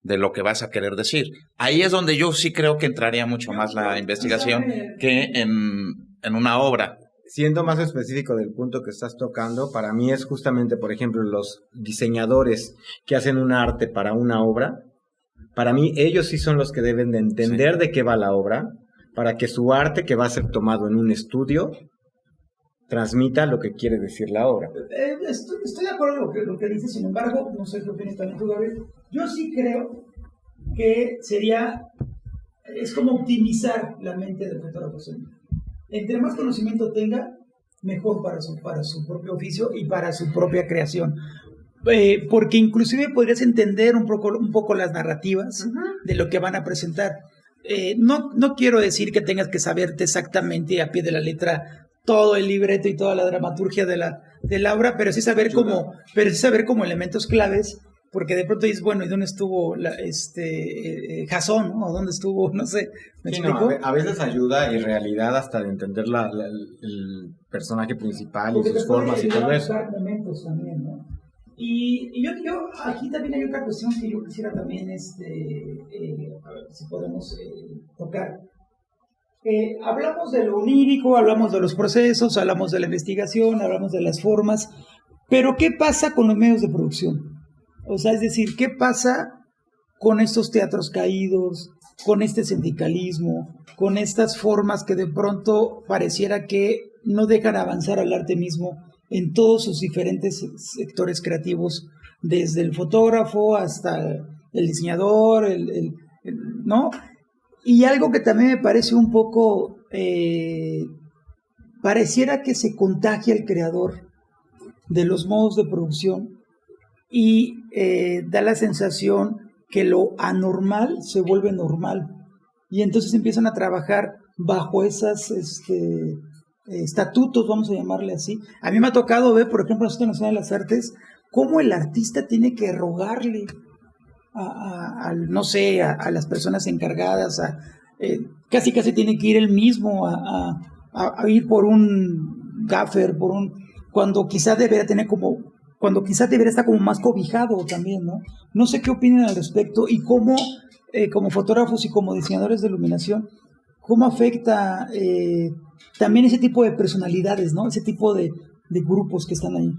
Speaker 3: de lo que vas a querer decir. Ahí es donde yo sí creo que entraría mucho más la investigación que en una obra.
Speaker 2: Siendo más específico del punto que estás tocando, para mí es justamente, por ejemplo, los diseñadores que hacen un arte para una obra, para mí ellos sí son los que deben de entender de qué va la obra, para que su arte, que va a ser tomado en un estudio, transmita lo que quiere decir la obra.
Speaker 1: Estoy de acuerdo con lo que dices, sin embargo, no sé qué opinas también tú, Gabriel. Yo sí creo que es como optimizar la mente del fotógrafo. Entre más conocimiento tenga, mejor para su propio oficio y para su propia creación. Porque inclusive podrías entender un poco las narrativas de lo que van a presentar. No quiero decir que tengas que saberte exactamente a pie de la letra todo el libreto y toda la dramaturgia de la obra, pero sí saber como elementos claves, porque de pronto dices, bueno, ¿y dónde estuvo Jasón, ¿no? ¿O dónde estuvo? No sé, ¿me explico?
Speaker 2: No, a veces ayuda en realidad hasta de entender el personaje principal porque y sus formas y todo eso.
Speaker 1: Momentos también, ¿no? Y yo aquí también hay otra cuestión que yo quisiera también, a ver si podemos tocar. Hablamos de lo onírico, hablamos de los procesos, hablamos de la investigación, hablamos de las formas, pero ¿qué pasa con los medios de producción? O sea, es decir, ¿qué pasa con estos teatros caídos, con este sindicalismo, con estas formas que de pronto pareciera que no dejan avanzar al arte mismo en todos sus diferentes sectores creativos, desde el fotógrafo hasta el diseñador, ¿no? Y algo que también me parece un poco, pareciera que se contagia el creador de los modos de producción y da la sensación que lo anormal se vuelve normal. Y entonces empiezan a trabajar bajo esas estatutos, vamos a llamarle así. A mí me ha tocado ver, por ejemplo, en la Instituto Nacional de las Artes, cómo el artista tiene que rogarle a las personas encargadas, casi tiene que ir él mismo a ir por un gaffer, cuando quizás debería estar como más cobijado también, ¿no? No sé qué opinan al respecto y cómo, como fotógrafos y como diseñadores de iluminación, cómo afecta también ese tipo de personalidades, ¿no? Ese tipo de grupos que están ahí.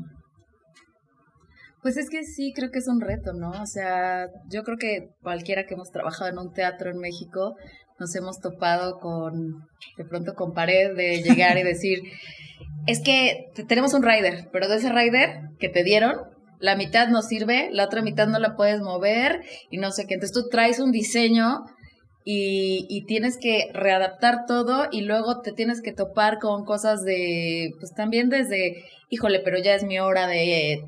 Speaker 6: Pues es que sí, creo que es un reto, ¿no? O sea, yo creo que cualquiera que hemos trabajado en un teatro en México nos hemos topado de pronto con pared de llegar y decir, es que tenemos un rider, pero de ese rider que te dieron, la mitad no sirve, la otra mitad no la puedes mover y no sé qué. Entonces tú traes un diseño y tienes que readaptar todo y luego te tienes que topar con cosas de, pues también desde, híjole, pero ya es mi hora de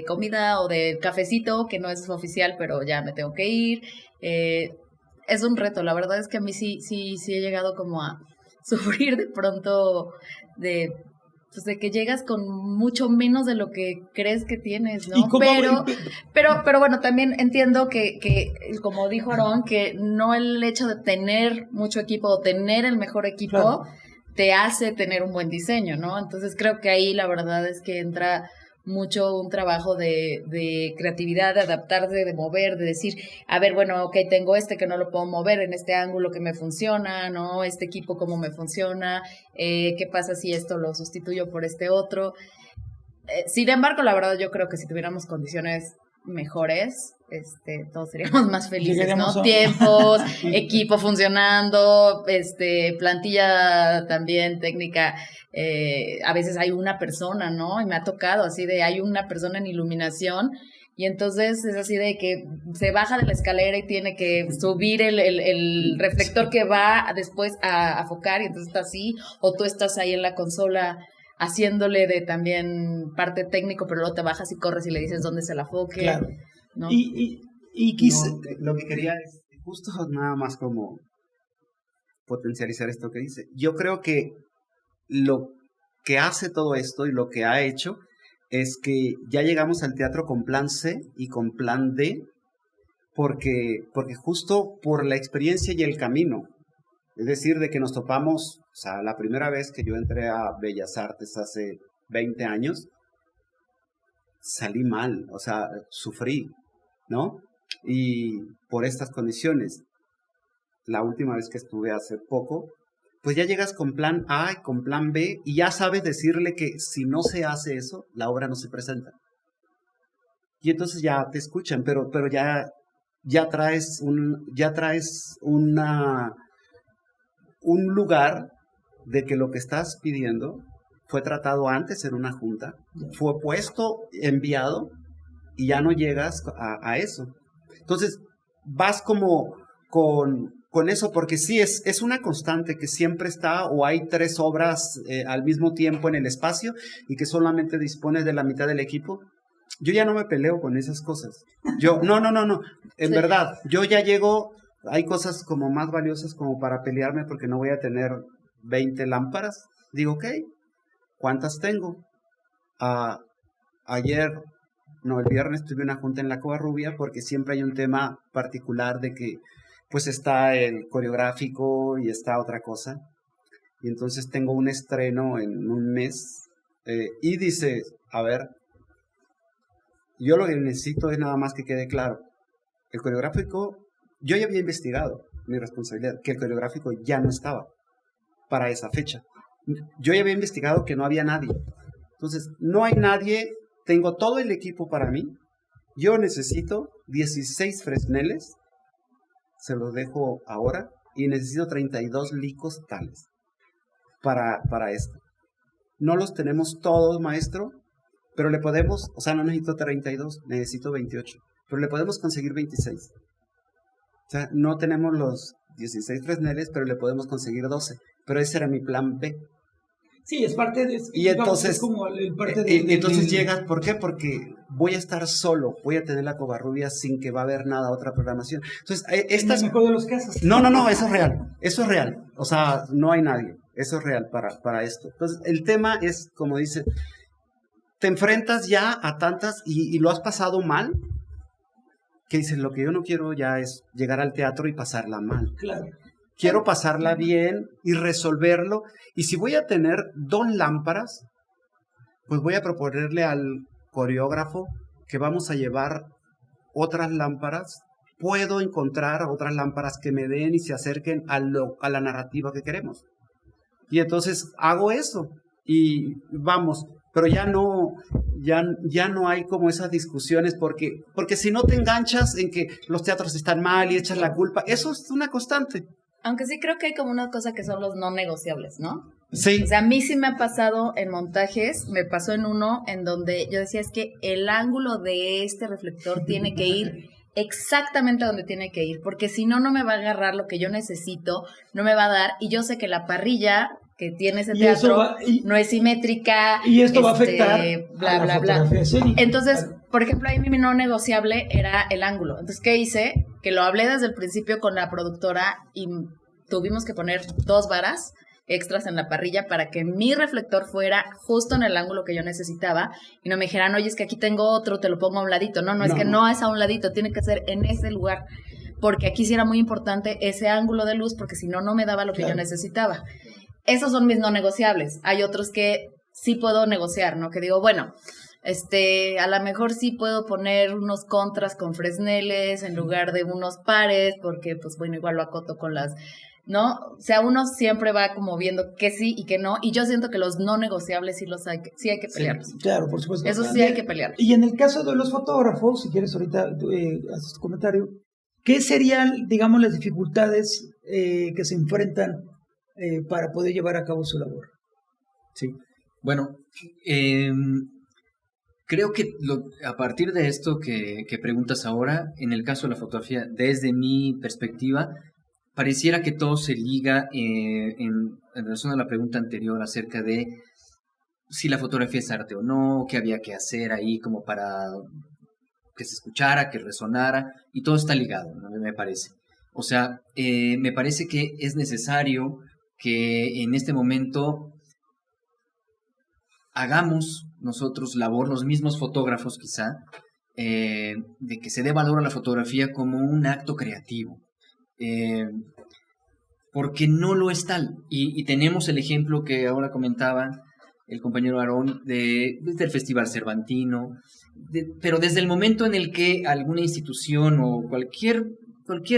Speaker 6: comida o de cafecito, que no es oficial, pero ya me tengo que ir. Es un reto, la verdad es que a mí sí he llegado como a sufrir de pronto de que llegas con mucho menos de lo que crees que tienes, ¿no? Pero bueno, también entiendo que, como dijo Aarón, que no el hecho de tener mucho equipo o tener el mejor equipo
Speaker 1: claro,
Speaker 6: te hace tener un buen diseño, ¿no? Entonces creo que ahí la verdad es que entra mucho un trabajo de creatividad, de adaptarse, de mover, de decir, a ver, bueno, ok, tengo que no lo puedo mover en este ángulo que me funciona, ¿no? Este equipo cómo me funciona, ¿qué pasa si esto lo sustituyo por este otro? Sin embargo, la verdad yo creo que si tuviéramos condiciones mejores, todos seríamos más felices, ¿no? Tiempos, equipo funcionando, plantilla también técnica. A veces hay una persona, ¿no? Y me ha tocado así hay una persona en iluminación y entonces es así de que se baja de la escalera y tiene que subir el reflector que va después a focar y entonces está así, o tú estás ahí en la consola haciéndole de también parte técnico, pero luego te bajas y corres y le dices dónde se la foque.
Speaker 1: Claro.
Speaker 6: ¿No?
Speaker 5: Y quizá lo que quería es justo nada más como potencializar esto que dice. Yo creo que lo que hace todo esto y lo que ha hecho es que ya llegamos al teatro con plan C y con plan D, porque justo por la experiencia y el camino, es decir, de que nos topamos, o sea, la primera vez que yo entré a Bellas Artes hace 20 años, salí mal, o sea, sufrí, ¿no? Y por estas condiciones, la última vez que estuve hace poco, pues ya llegas con plan A y con plan B y ya sabes decirle que si no se hace eso, la obra no se presenta. Y entonces ya te escuchan, pero ya traes un lugar de que lo que estás pidiendo fue tratado antes en una junta, fue puesto, enviado, y ya no llegas a eso. Entonces, vas como con eso, porque sí, es una constante que siempre está, o hay 3 obras al mismo tiempo en el espacio, y que solamente dispones de la mitad del equipo. Yo ya no me peleo con esas cosas. No. En verdad, yo ya llego, hay cosas como más valiosas como para pelearme, porque no voy a tener 20 lámparas. Digo, ok, ¿cuántas tengo? El viernes tuve una junta en la Covarrubia porque siempre hay un tema particular de que pues está el coreográfico y está otra cosa. Y entonces tengo un estreno en un mes y dice, a ver, yo lo que necesito es nada más que quede claro. El coreográfico, yo ya había investigado mi responsabilidad, que el coreográfico ya no estaba para esa fecha. Yo ya había investigado que no había nadie. Entonces, no hay nadie, tengo todo el equipo para mí. Yo necesito 16 fresneles, se los dejo ahora, y necesito 32 licos tales para esto. No los tenemos todos, maestro, pero le podemos, o sea, no necesito 32, necesito 28, pero le podemos conseguir 26. O sea, no tenemos los 16 fresneles, pero le podemos conseguir 12. Pero ese era mi plan B.
Speaker 1: Sí, es parte de...
Speaker 5: Y entonces,
Speaker 1: es como parte de,
Speaker 5: entonces llegas, ¿por qué? Porque voy a estar solo, voy a tener la Covarrubia sin que va a haber nada, otra programación. Entonces, esta es...
Speaker 1: En el mejor de los casos.
Speaker 5: No, eso es real. O sea, no hay nadie, eso es real para esto. Entonces, el tema es, como dice, te enfrentas ya a tantas y lo has pasado mal, que dices, lo que yo no quiero ya es llegar al teatro y pasarla mal.
Speaker 1: Claro.
Speaker 5: Quiero pasarla bien y resolverlo. Y si voy a tener 2 lámparas, pues voy a proponerle al coreógrafo que vamos a llevar otras lámparas. Puedo encontrar otras lámparas que me den y se acerquen a la narrativa que queremos. Y entonces hago eso. Y vamos, pero ya no hay como esas discusiones porque si no te enganchas en que los teatros están mal y echas la culpa, eso es una constante.
Speaker 6: Aunque sí creo que hay como una cosa que son los no negociables, ¿no?
Speaker 5: Sí.
Speaker 6: O sea, a mí sí me ha pasado en montajes, me pasó en uno en donde yo decía, es que el ángulo de este reflector tiene que ir exactamente donde tiene que ir, porque si no, no me va a agarrar lo que yo necesito, no me va a dar, y yo sé que la parrilla que tiene ese teatro no es simétrica.
Speaker 1: Y esto va a afectar
Speaker 6: bla,
Speaker 1: a la
Speaker 6: bla, bla.
Speaker 1: fotografía escénica.
Speaker 6: Entonces, por ejemplo, ahí mi no negociable era el ángulo. Entonces, ¿qué hice? Que lo hablé desde el principio con la productora y tuvimos que poner 2 varas extras en la parrilla para que mi reflector fuera justo en el ángulo que yo necesitaba y no me dijeran, oye, es que aquí tengo otro, te lo pongo a un ladito. No, es que no es a un ladito, tiene que ser en ese lugar, porque aquí sí era muy importante ese ángulo de luz, porque si no, no me daba lo que yo necesitaba. Esos son mis no negociables. Hay otros que sí puedo negociar, ¿no? Que digo, bueno, a lo mejor sí puedo poner unos contras con fresneles en lugar de unos pares, porque pues bueno, igual lo acoto con las, ¿no? O sea, uno siempre va como viendo que sí y que no, y yo siento que los no negociables sí hay que pelearlos.
Speaker 1: Sí, claro, por supuesto.
Speaker 6: Eso sí hay que pelearlos.
Speaker 1: Y en el caso de los fotógrafos, si quieres ahorita haces tu comentario, ¿qué serían, digamos, las dificultades que se enfrentan para poder llevar a cabo su labor?
Speaker 4: Sí, bueno, creo que a partir de esto que preguntas ahora, en el caso de la fotografía, desde mi perspectiva, pareciera que todo se liga en relación a la pregunta anterior acerca de si la fotografía es arte o no, qué había que hacer ahí como para que se escuchara, que resonara, y todo está ligado, ¿no? Me parece. O sea, me parece que es necesario que en este momento hagamos nosotros labor, los mismos fotógrafos quizá, de que se dé valor a la fotografía como un acto creativo, porque no lo es tal. Y tenemos el ejemplo que ahora comentaba el compañero Aarón desde el Festival Cervantino, pero desde el momento en el que alguna institución o cualquier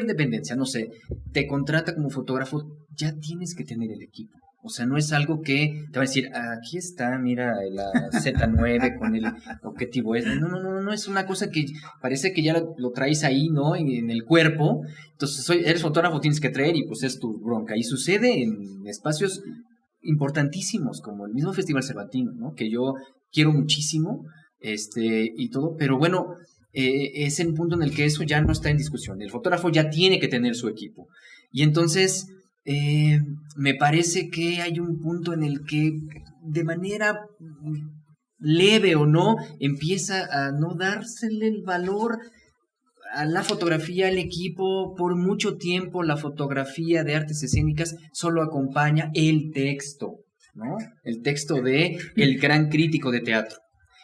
Speaker 4: dependencia, no sé, te contrata como fotógrafo, ya tienes que tener el equipo. O sea, no es algo que te va a decir, aquí está, mira, la Z9 con el objetivo. No, es una cosa que parece que ya lo traes ahí, ¿no? En el cuerpo. Entonces, eres fotógrafo, tienes que traer y pues es tu bronca. Y sucede en espacios importantísimos, como el mismo Festival Cervantino, ¿no? Que yo quiero muchísimo, y todo, pero bueno, es el punto en el que eso ya no está en discusión. El fotógrafo ya tiene que tener su equipo. Y entonces me parece que hay un punto en el que de manera leve o no empieza a no dársele el valor a la fotografía, al equipo. Por mucho tiempo la fotografía de artes escénicas solo acompaña el texto, ¿no? El texto de el gran crítico de teatro.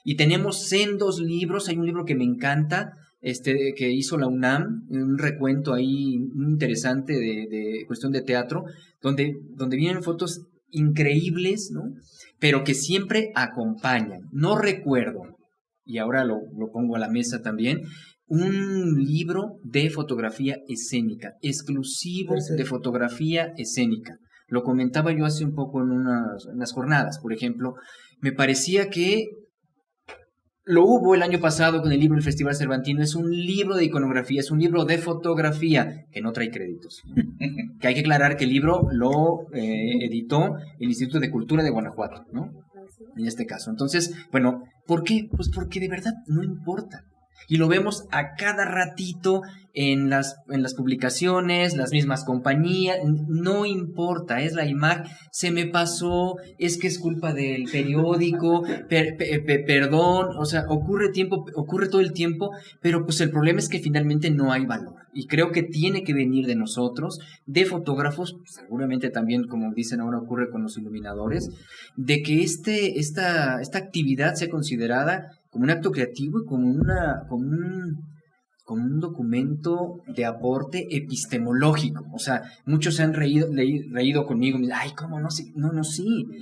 Speaker 4: Y tenemos sendos libros, hay un libro que me encanta, que hizo la UNAM, un recuento ahí muy interesante de cuestión de teatro, donde vienen fotos increíbles, ¿no? Pero que siempre acompañan. No recuerdo, y ahora lo pongo a la mesa también, un libro de fotografía escénica, exclusivo de fotografía escénica. Lo comentaba yo hace un poco en unas jornadas, por ejemplo. Me parecía que lo hubo el año pasado con el libro del Festival Cervantino. Es un libro de iconografía, es un libro de fotografía que no trae créditos, ¿no? Que hay que aclarar que el libro lo editó el Instituto de Cultura de Guanajuato, ¿no? En este caso. Entonces, bueno, ¿por qué? Pues porque de verdad no importa. Y lo vemos a cada ratito en las publicaciones, las mismas compañías, no importa, es la imagen, se me pasó, es que es culpa del periódico, perdón, o sea, ocurre todo el tiempo, pero pues el problema es que finalmente no hay valor. Y creo que tiene que venir de nosotros, de fotógrafos, seguramente también, como dicen ahora, ocurre con los iluminadores, de que esta actividad sea considerada como un acto creativo y como un documento de aporte epistemológico. O sea, muchos se han reído conmigo, me dicen, ay, ¿cómo no? Sí,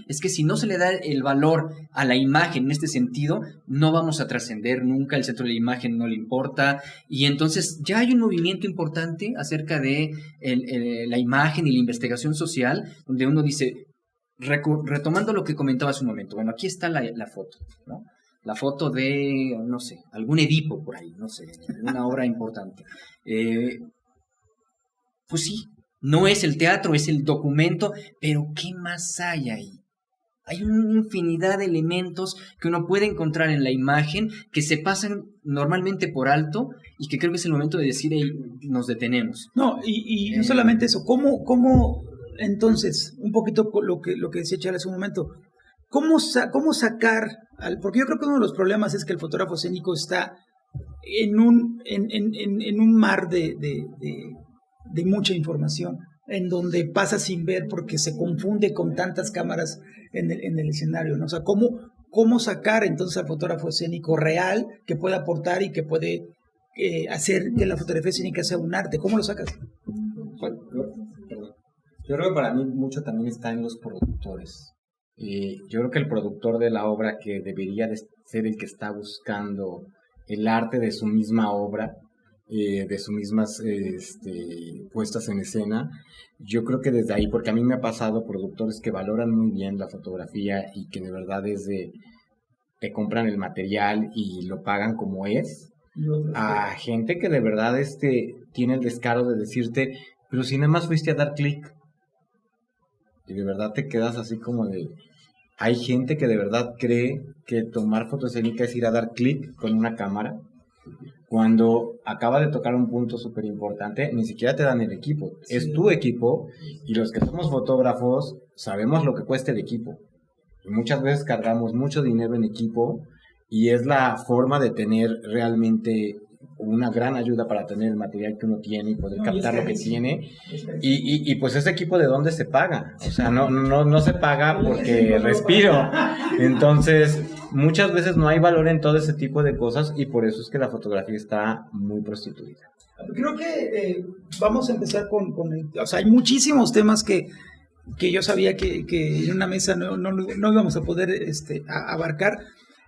Speaker 4: es que si no se le da el valor a la imagen en este sentido, no vamos a trascender nunca, el centro de la imagen no le importa, y entonces ya hay un movimiento importante acerca de la imagen y la investigación social, donde uno dice, retomando lo que comentaba hace un momento, bueno, aquí está la foto, ¿no? La foto de, no sé, algún Edipo por ahí, no sé, una obra importante. Pues sí, no es el teatro, es el documento, pero ¿qué más hay ahí? Hay una infinidad de elementos que uno puede encontrar en la imagen que se pasan normalmente por alto y que creo que es el momento de decir, hey, nos detenemos.
Speaker 1: No, y no solamente eso, ¿cómo entonces, un poquito lo que decía Charles hace un momento, cómo sacar, porque yo creo que uno de los problemas es que el fotógrafo escénico está en un mar de mucha información, en donde pasa sin ver porque se confunde con tantas cámaras en el escenario, ¿no? O sea, ¿cómo sacar entonces al fotógrafo escénico real que pueda aportar y que puede hacer que la fotografía escénica sea un arte? ¿Cómo lo sacas?
Speaker 2: Yo creo que para mí mucho también está en los productores. Yo creo que el productor de la obra, que debería de ser el que está buscando el arte de su misma obra, de sus mismas puestas en escena, yo creo que desde ahí, porque a mí me ha pasado productores que valoran muy bien la fotografía y que de verdad te compran el material y lo pagan como es, a gente que de verdad tiene el descaro de decirte, pero si nada más fuiste a dar clic, y de verdad te quedas así como de... Hay gente que de verdad cree que tomar fotoescénica es ir a dar clic con una cámara, cuando acaba de tocar un punto súper importante, ni siquiera te dan el equipo. Sí. Es tu equipo, y los que somos fotógrafos sabemos lo que cuesta el equipo. Y muchas veces cargamos mucho dinero en equipo, y es la forma de tener realmente una gran ayuda para tener el material que uno tiene y poder captar lo que tiene. Y pues ese equipo, ¿de dónde se paga? O sea, no se paga porque respiro. Entonces, muchas veces no hay valor en todo ese tipo de cosas, y por eso es que la fotografía está muy prostituida.
Speaker 1: Creo que vamos a empezar con o sea, hay muchísimos temas que yo sabía que en una mesa no íbamos a poder abarcar.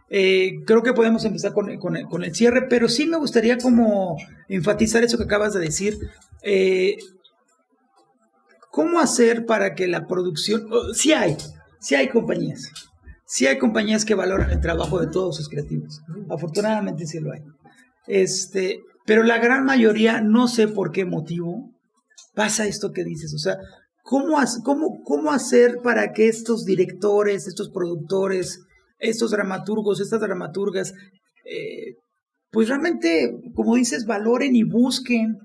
Speaker 1: Creo que podemos empezar con el cierre, pero sí me gustaría como enfatizar eso que acabas de decir. ¿Cómo hacer para que la producción... Sí hay compañías. Sí hay compañías que valoran el trabajo de todos sus creativos. Afortunadamente sí lo hay. Pero la gran mayoría, no sé por qué motivo, pasa esto que dices. O sea, ¿cómo hacer para que estos directores, estos productores, estos dramaturgos, estas dramaturgas, pues realmente, como dices, valoren y busquen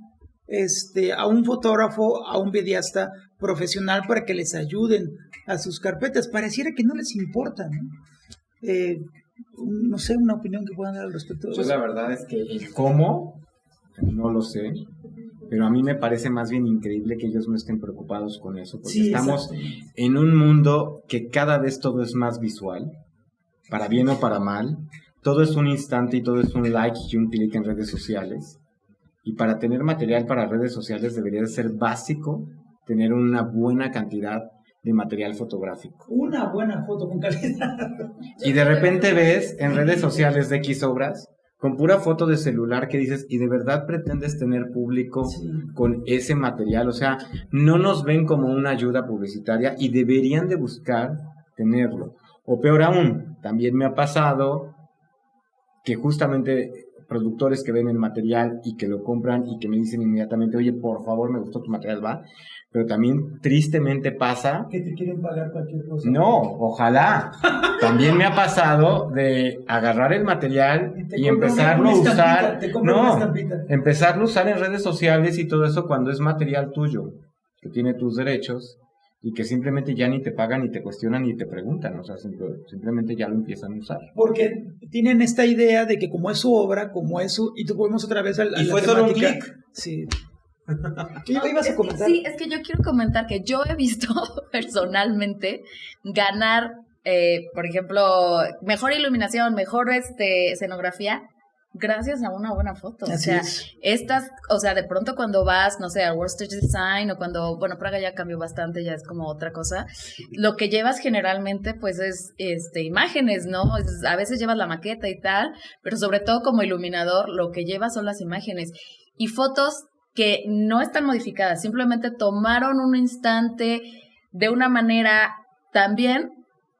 Speaker 1: a un fotógrafo, a un videasta profesional para que les ayuden a sus carpetas? Pareciera que no les importa, ¿no? No sé, una opinión que puedan dar al respecto.
Speaker 2: Pues la verdad es que el cómo, no lo sé, pero a mí me parece más bien increíble que ellos no estén preocupados con eso, porque sí, estamos en un mundo que cada vez todo es más visual, para bien o para mal. Todo es un instante y todo es un like y un clic en redes sociales. Y para tener material para redes sociales debería de ser básico tener una buena cantidad de material fotográfico.
Speaker 1: Una buena foto con calidad.
Speaker 2: Y de repente ves en redes sociales de X obras con pura foto de celular que dices, ¿y de verdad pretendes tener público con ese material? O sea, no nos ven como una ayuda publicitaria y deberían de buscar tenerlo. O peor aún, también me ha pasado que justamente productores que ven el material y que lo compran y que me dicen inmediatamente, oye, por favor, me gustó tu material, va. Pero también tristemente pasa...
Speaker 1: que te quieren pagar cualquier cosa.
Speaker 2: No, ojalá. También me ha pasado de agarrar el material y empezarlo a usar... empezarlo a usar en redes sociales y todo eso cuando es material tuyo, que tiene tus derechos, y que simplemente ya ni te pagan, ni te cuestionan, ni te preguntan. O sea, simplemente ya lo empiezan a usar.
Speaker 1: Porque tienen esta idea de que como es su obra, como es su... Y tú volvemos otra vez a la
Speaker 2: fue solo un clic.
Speaker 1: Sí. ¿Qué ibas a comentar?
Speaker 6: Sí, es que yo quiero comentar que yo he visto personalmente ganar, por ejemplo, mejor iluminación, mejor escenografía, gracias a una buena foto.
Speaker 1: Así
Speaker 6: o sea, de pronto cuando vas, no sé, al World Stage Design, o cuando, bueno, Praga ya cambió bastante, ya es como otra cosa, lo que llevas generalmente, pues, es imágenes, ¿no? A veces llevas la maqueta y tal, pero sobre todo como iluminador, lo que llevas son las imágenes. Y fotos que no están modificadas, simplemente tomaron un instante de una manera también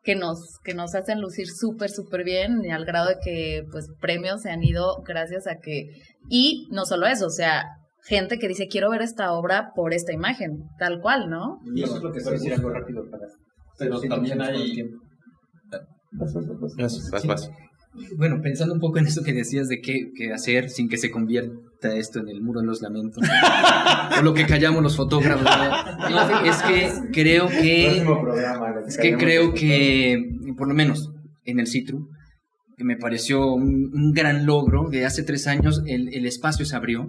Speaker 6: que nos hacen lucir súper, súper bien, y al grado de que, pues, premios se han ido gracias a que... Y no solo eso, o sea, gente que dice, quiero ver esta obra por esta imagen, tal cual, ¿no?
Speaker 2: Y eso es lo que estoy decir algo rápido para...
Speaker 3: Pero también hay Vas.
Speaker 4: Bueno, pensando un poco en eso que decías de qué hacer sin que se convierta esto en el muro de los lamentos, o lo que callamos los fotógrafos, ¿no? No, es que creo que por lo menos en el Citru, que me pareció un gran logro, de hace 3 años el espacio se abrió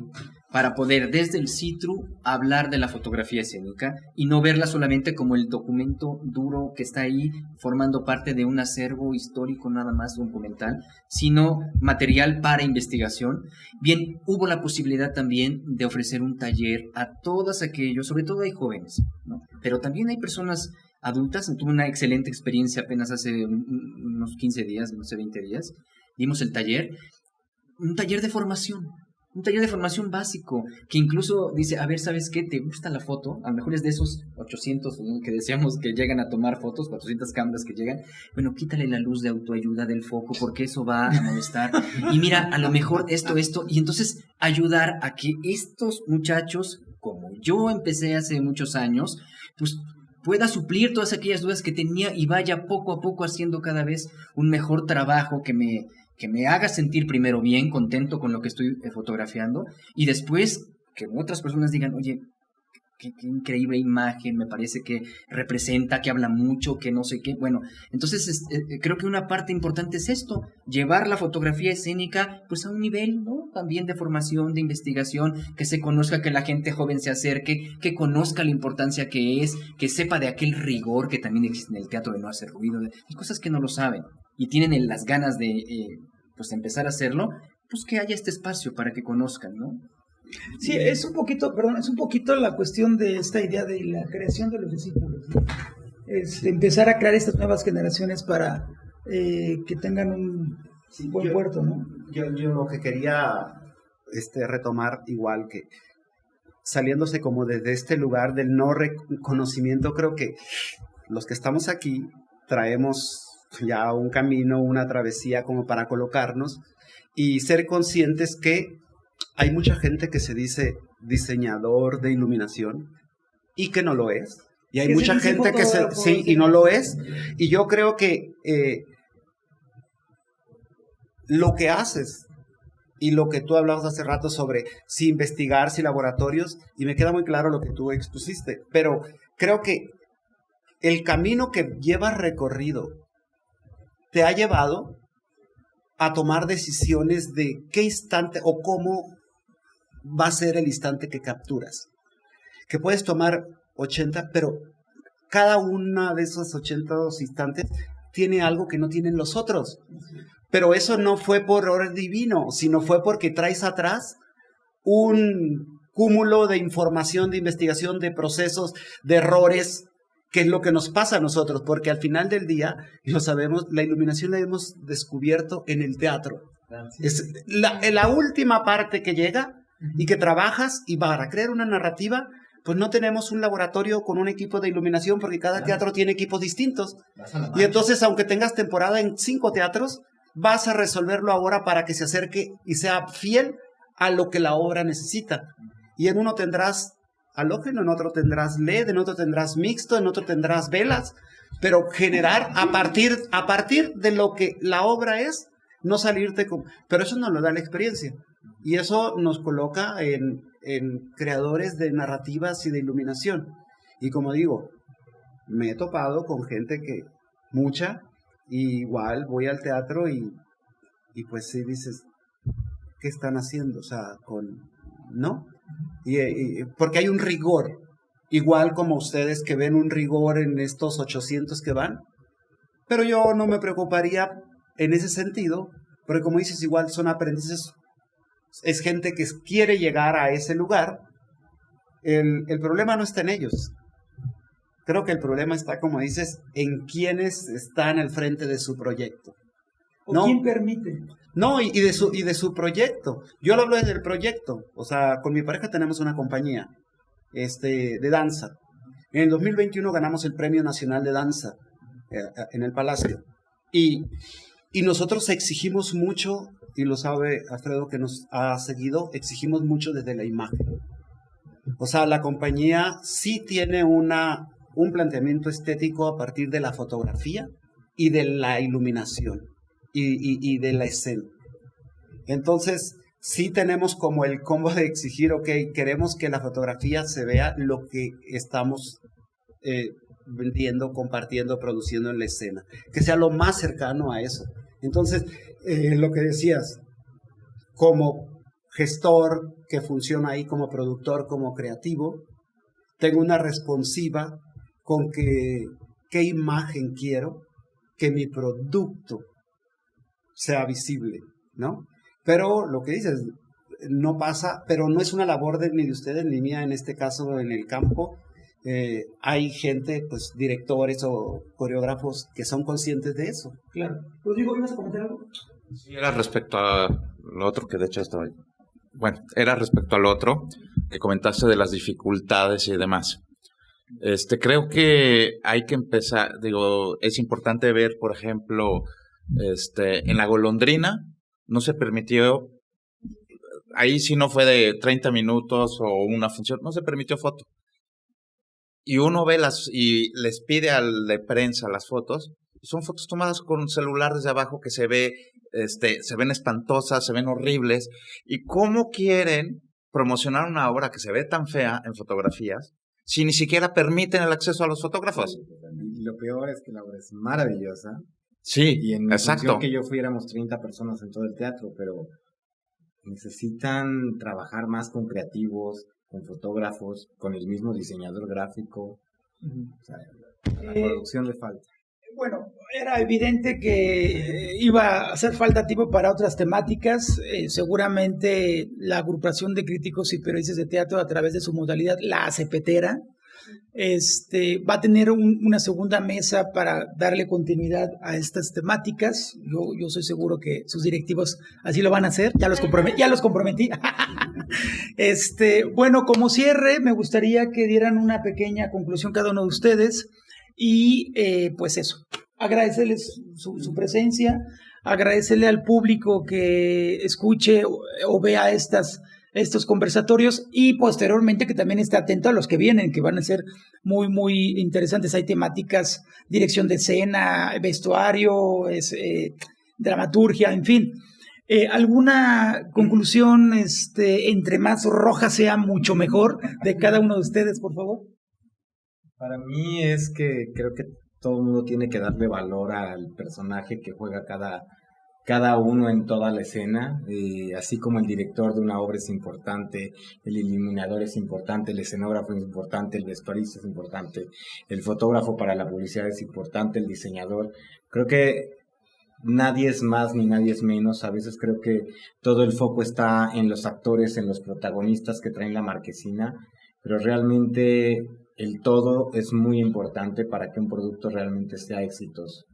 Speaker 4: para poder desde el Citru hablar de la fotografía escénica y no verla solamente como el documento duro que está ahí formando parte de un acervo histórico nada más documental, sino material para investigación. Bien, hubo la posibilidad también de ofrecer un taller a todos aquellos, sobre todo hay jóvenes, ¿no? Pero también hay personas adultas. Tuve una excelente experiencia apenas hace unos 15 días, no sé, 20 días. Dimos el taller, un taller de formación básico, que incluso dice, a ver, ¿sabes qué? ¿Te gusta la foto? A lo mejor es de esos 800 que decíamos que llegan a tomar fotos, 400 cámaras que llegan. Bueno, quítale la luz de autoayuda del foco, porque eso va a molestar. Y mira, a lo mejor esto, y entonces ayudar a que estos muchachos, como yo empecé hace muchos años, pues pueda suplir todas aquellas dudas que tenía y vaya poco a poco haciendo cada vez un mejor trabajo que me haga sentir primero bien, contento con lo que estoy fotografiando, y después que otras personas digan, oye, qué increíble imagen, me parece que representa, que habla mucho, que no sé qué. Bueno, entonces creo que una parte importante es esto, llevar la fotografía escénica pues a un nivel, ¿no? También de formación, de investigación, que se conozca, que la gente joven se acerque, que conozca la importancia que es, que sepa de aquel rigor que también existe en el teatro de no hacer ruido, hay cosas que no lo saben y tienen las ganas de pues empezar a hacerlo, pues que haya este espacio para que conozcan, ¿no?
Speaker 1: Sí, es un poquito la cuestión de esta idea de la creación de los discípulos, ¿no? Empezar a crear estas nuevas generaciones para que tengan un buen puerto, ¿no?
Speaker 5: Yo lo que quería retomar, igual que saliéndose como desde este lugar del no reconocimiento, creo que los que estamos aquí traemos ya un camino, una travesía como para colocarnos y ser conscientes que hay mucha gente que se dice diseñador de iluminación y que no lo es. Y hay mucha gente que sí y no lo es. Y yo creo que lo que haces y lo que tú hablabas hace rato sobre si investigar, si laboratorios, y me queda muy claro lo que tú expusiste, pero creo que el camino que llevas recorrido te ha llevado a tomar decisiones de qué instante o cómo va a ser el instante que capturas. Que puedes tomar 80, pero cada una de esos 80 instantes tiene algo que no tienen los otros. Pero eso no fue por orden divino, sino fue porque traes atrás un cúmulo de información, de investigación, de procesos, de errores, que es lo que nos pasa a nosotros, porque al final del día, y lo sabemos, la iluminación la hemos descubierto en el teatro. Es la última parte que llega y que trabajas, y para crear una narrativa, pues no tenemos un laboratorio con un equipo de iluminación, porque cada teatro tiene equipos distintos. Y entonces, aunque tengas temporada en 5 teatros, vas a resolverlo ahora para que se acerque y sea fiel a lo que la obra necesita. Y en uno tendrás halógeno, en otro tendrás LED, en otro tendrás mixto, en otro tendrás velas, pero generar a partir de lo que la obra es, no salirte con... Pero eso nos lo da la experiencia. Y eso nos coloca en creadores de narrativas y de iluminación. Y como digo, me he topado con gente que, mucha, y igual voy al teatro y pues sí dices, ¿qué están haciendo? O sea, ¿no? Y porque hay un rigor, igual como ustedes que ven un rigor en estos 800 que van, pero yo no me preocuparía en ese sentido, porque como dices, igual son aprendices, es gente que quiere llegar a ese lugar. El problema no está en ellos. Creo que el problema está, como dices, en quienes están al frente de su proyecto.
Speaker 1: ¿O quién permite?
Speaker 5: No, y de su proyecto. Yo lo hablo desde el proyecto. O sea, con mi pareja tenemos una compañía de danza. En el 2021 ganamos el Premio Nacional de Danza en el Palacio. Y nosotros exigimos mucho, y lo sabe Alfredo que nos ha seguido, exigimos mucho desde la imagen. O sea, la compañía sí tiene un planteamiento estético a partir de la fotografía y de la iluminación y de la escena. Entonces, sí tenemos como el combo de exigir, ok, queremos que la fotografía se vea lo que estamos vendiendo, compartiendo, produciendo en la escena, que sea lo más cercano a eso. Entonces, lo que decías, como gestor que funciona ahí, como productor, como creativo, tengo una responsiva con qué imagen quiero que mi producto sea visible, ¿no? Pero lo que dices, no pasa, pero no es una labor ni de ustedes ni mía en este caso en el campo. Hay gente, pues directores o coreógrafos que son conscientes de eso.
Speaker 1: Claro. Rodrigo, ¿ibas a comentar algo?
Speaker 3: Sí, era respecto a lo otro que de hecho estaba ahí. Bueno, era respecto al otro que comentaste de las dificultades y demás. Creo que hay que empezar, es importante ver, por ejemplo, en La Golondrina no se permitió, ahí sí no fue de 30 minutos o una función, no se permitió foto. Y uno ve y les pide al de prensa las fotos, son fotos tomadas con celular desde abajo que se ven espantosas, se ven horribles. ¿Y cómo quieren promocionar una obra que se ve tan fea en fotografías si ni siquiera permiten el acceso a los fotógrafos?
Speaker 2: Y lo peor es que la obra es maravillosa.
Speaker 3: Sí,
Speaker 2: y en la
Speaker 3: exacto.
Speaker 2: función que yo fui éramos 30 personas en todo el teatro, pero necesitan trabajar más con creativos, con fotógrafos, con el mismo diseñador gráfico. O sea, la producción le falta.
Speaker 1: Bueno, era evidente que iba a hacer falta tiempo para otras temáticas. Seguramente la agrupación de críticos y periodistas de teatro, a través de su modalidad, la cepetera, va a tener una segunda mesa para darle continuidad a estas temáticas. Yo soy seguro que sus directivos así lo van a hacer. Ya los comprometí. Bueno, como cierre, me gustaría que dieran una pequeña conclusión cada uno de ustedes. Y pues eso, agradecerles su presencia, agradecerle al público que escuche o vea estos conversatorios y posteriormente que también esté atento a los que vienen, que van a ser muy, muy interesantes. Hay temáticas, dirección de escena, vestuario, dramaturgia, en fin. ¿Alguna conclusión, entre más roja sea mucho mejor, de cada uno de ustedes, por favor?
Speaker 2: Para mí es que creo que todo el mundo tiene que darle valor al personaje que juega cada uno en toda la escena, así como el director de una obra es importante, el iluminador es importante, el escenógrafo es importante, el vestuarista es importante, el fotógrafo para la publicidad es importante, el diseñador. Creo que nadie es más ni nadie es menos. A veces creo que todo el foco está en los actores, en los protagonistas que traen la marquesina, pero realmente el todo es muy importante para que un producto realmente sea exitoso.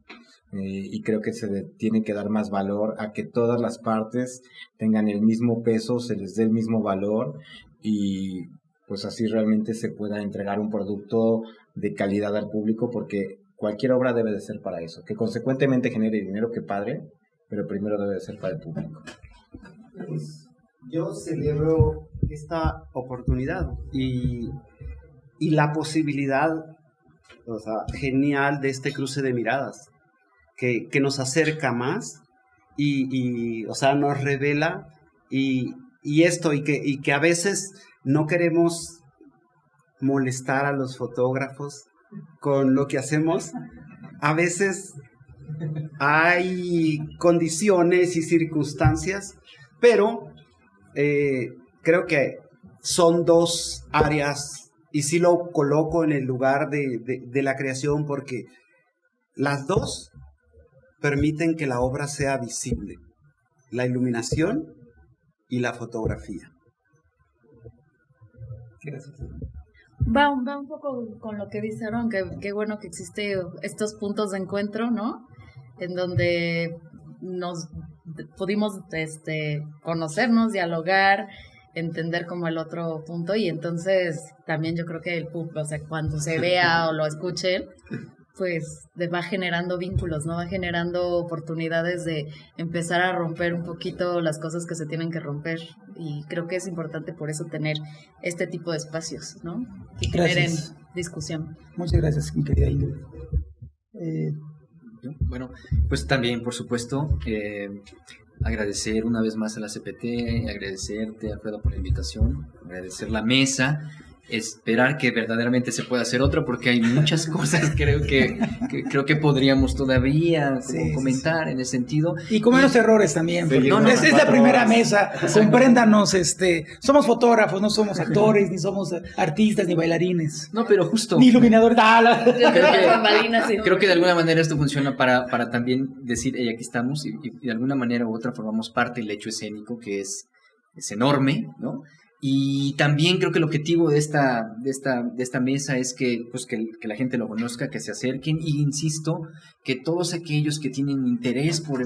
Speaker 2: Y creo que se tiene que dar más valor a que todas las partes tengan el mismo peso, se les dé el mismo valor y pues así realmente se pueda entregar un producto de calidad al público, porque cualquier obra debe de ser para eso, que consecuentemente genere dinero, que padre, pero primero debe de ser para el público.
Speaker 5: Yo celebro esta oportunidad y la posibilidad, o sea, genial de este cruce de miradas, que nos acerca más y o sea, nos revela y que a veces no queremos molestar a los fotógrafos con lo que hacemos. A veces hay condiciones y circunstancias, pero creo que son dos áreas y sí lo coloco en el lugar de la creación, porque las dos permiten que la obra sea visible, la iluminación y la fotografía.
Speaker 1: Gracias.
Speaker 6: Va un poco con lo que dijeron, que qué bueno que existen estos puntos de encuentro, ¿no? En donde nos pudimos conocernos, dialogar, entender como el otro punto, y entonces también yo creo que el público, o sea, cuando se vea o lo escuchen, pues va generando vínculos, ¿no? Va generando oportunidades de empezar a romper un poquito las cosas que se tienen que romper, y creo que es importante por eso tener este tipo de espacios, ¿no? Que generen discusión.
Speaker 1: Muchas gracias, mi querida Ingrid.
Speaker 4: Bueno, pues también, por supuesto, agradecer una vez más a la CPT, agradecerte, Alfredo, por la invitación, agradecer la mesa, esperar que verdaderamente se pueda hacer otra, porque hay muchas cosas creo que podríamos todavía comentar en ese sentido.
Speaker 1: Y con menos errores también.
Speaker 2: Sí,
Speaker 1: es la primera mesa, compréndanos, somos fotógrafos, no somos actores, ni somos artistas, ni bailarines.
Speaker 4: No, pero justo.
Speaker 1: Ni iluminadores.
Speaker 4: Creo que de alguna manera esto funciona para también decir, hey, aquí estamos, y de alguna manera u otra formamos parte del hecho escénico, que es enorme, ¿no? Y también creo que el objetivo de esta mesa es que la gente lo conozca, que se acerquen, y insisto, que todos aquellos que tienen interés por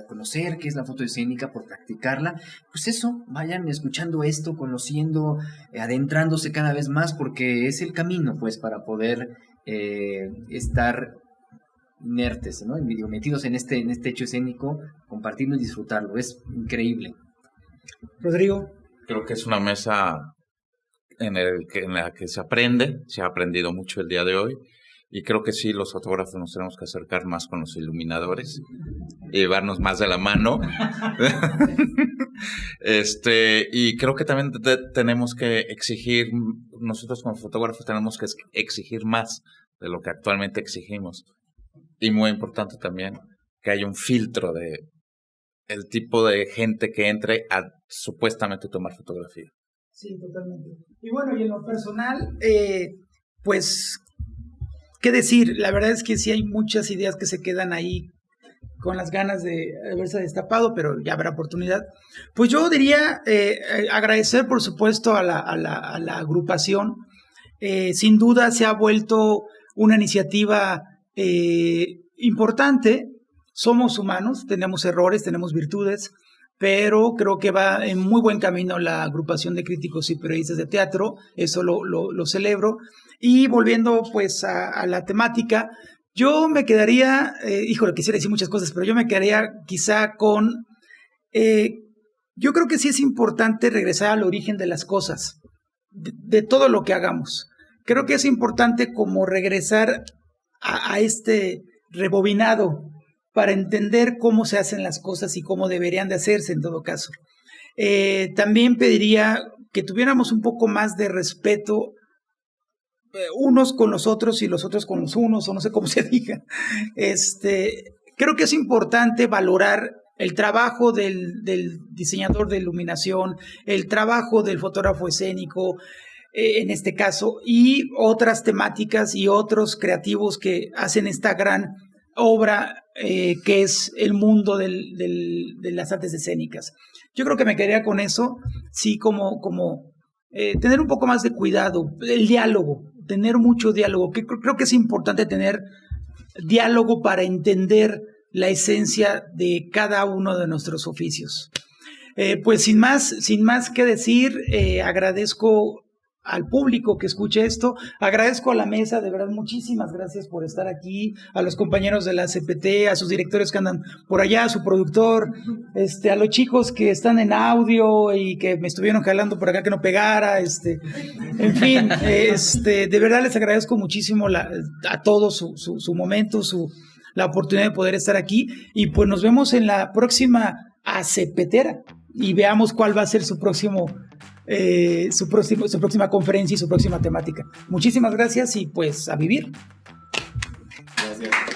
Speaker 4: conocer qué es la foto escénica, por practicarla, pues eso, vayan escuchando esto, conociendo, adentrándose cada vez más, porque es el camino, pues, para poder estar inertes, ¿no? Metidos en este hecho escénico, compartirlo y disfrutarlo. Es increíble.
Speaker 1: Rodrigo.
Speaker 3: Creo que es una mesa en la que se ha aprendido mucho el día de hoy, y creo que sí, los fotógrafos nos tenemos que acercar más con los iluminadores y llevarnos más de la mano. Y creo que también tenemos que exigir, nosotros como fotógrafos tenemos que exigir más de lo que actualmente exigimos, y muy importante también que haya un filtro de el tipo de gente que entre a supuestamente tomar fotografía.
Speaker 1: Sí, totalmente. Y bueno, y en lo personal, pues, ¿qué decir? La verdad es que sí hay muchas ideas que se quedan ahí con las ganas de haberse destapado, pero ya habrá oportunidad. Pues yo diría agradecer, por supuesto, a la agrupación. Sin duda se ha vuelto una iniciativa importante. Somos humanos, tenemos errores, tenemos virtudes, pero creo que va en muy buen camino la agrupación de críticos y periodistas de teatro, eso lo celebro. Y volviendo pues a la temática, yo me quedaría, quisiera decir muchas cosas, pero yo me quedaría quizá con, yo creo que sí es importante regresar al origen de las cosas, de todo lo que hagamos. Creo que es importante como regresar a este rebobinado, para entender cómo se hacen las cosas y cómo deberían de hacerse en todo caso. También pediría que tuviéramos un poco más de respeto unos con los otros y los otros con los unos, o no sé cómo se diga. Creo que es importante valorar el trabajo del diseñador de iluminación, el trabajo del fotógrafo escénico, en este caso, y otras temáticas y otros creativos que hacen esta gran obra que es el mundo de las artes escénicas. Yo creo que me quedaría con eso, sí, como tener un poco más de cuidado, el diálogo, tener mucho diálogo, que creo que es importante tener diálogo para entender la esencia de cada uno de nuestros oficios. Pues sin más que decir, agradezco al público que escuche esto, agradezco a la mesa, de verdad, muchísimas gracias por estar aquí, a los compañeros de la CPT, a sus directores que andan por allá, a su productor, a los chicos que están en audio y que me estuvieron jalando por acá que no pegara, en fin, de verdad les agradezco muchísimo a todos su momento, la oportunidad de poder estar aquí, y pues nos vemos en la próxima ACPTera y veamos cuál va a ser su próxima conferencia y su próxima temática. Muchísimas gracias y pues a vivir.
Speaker 2: Gracias.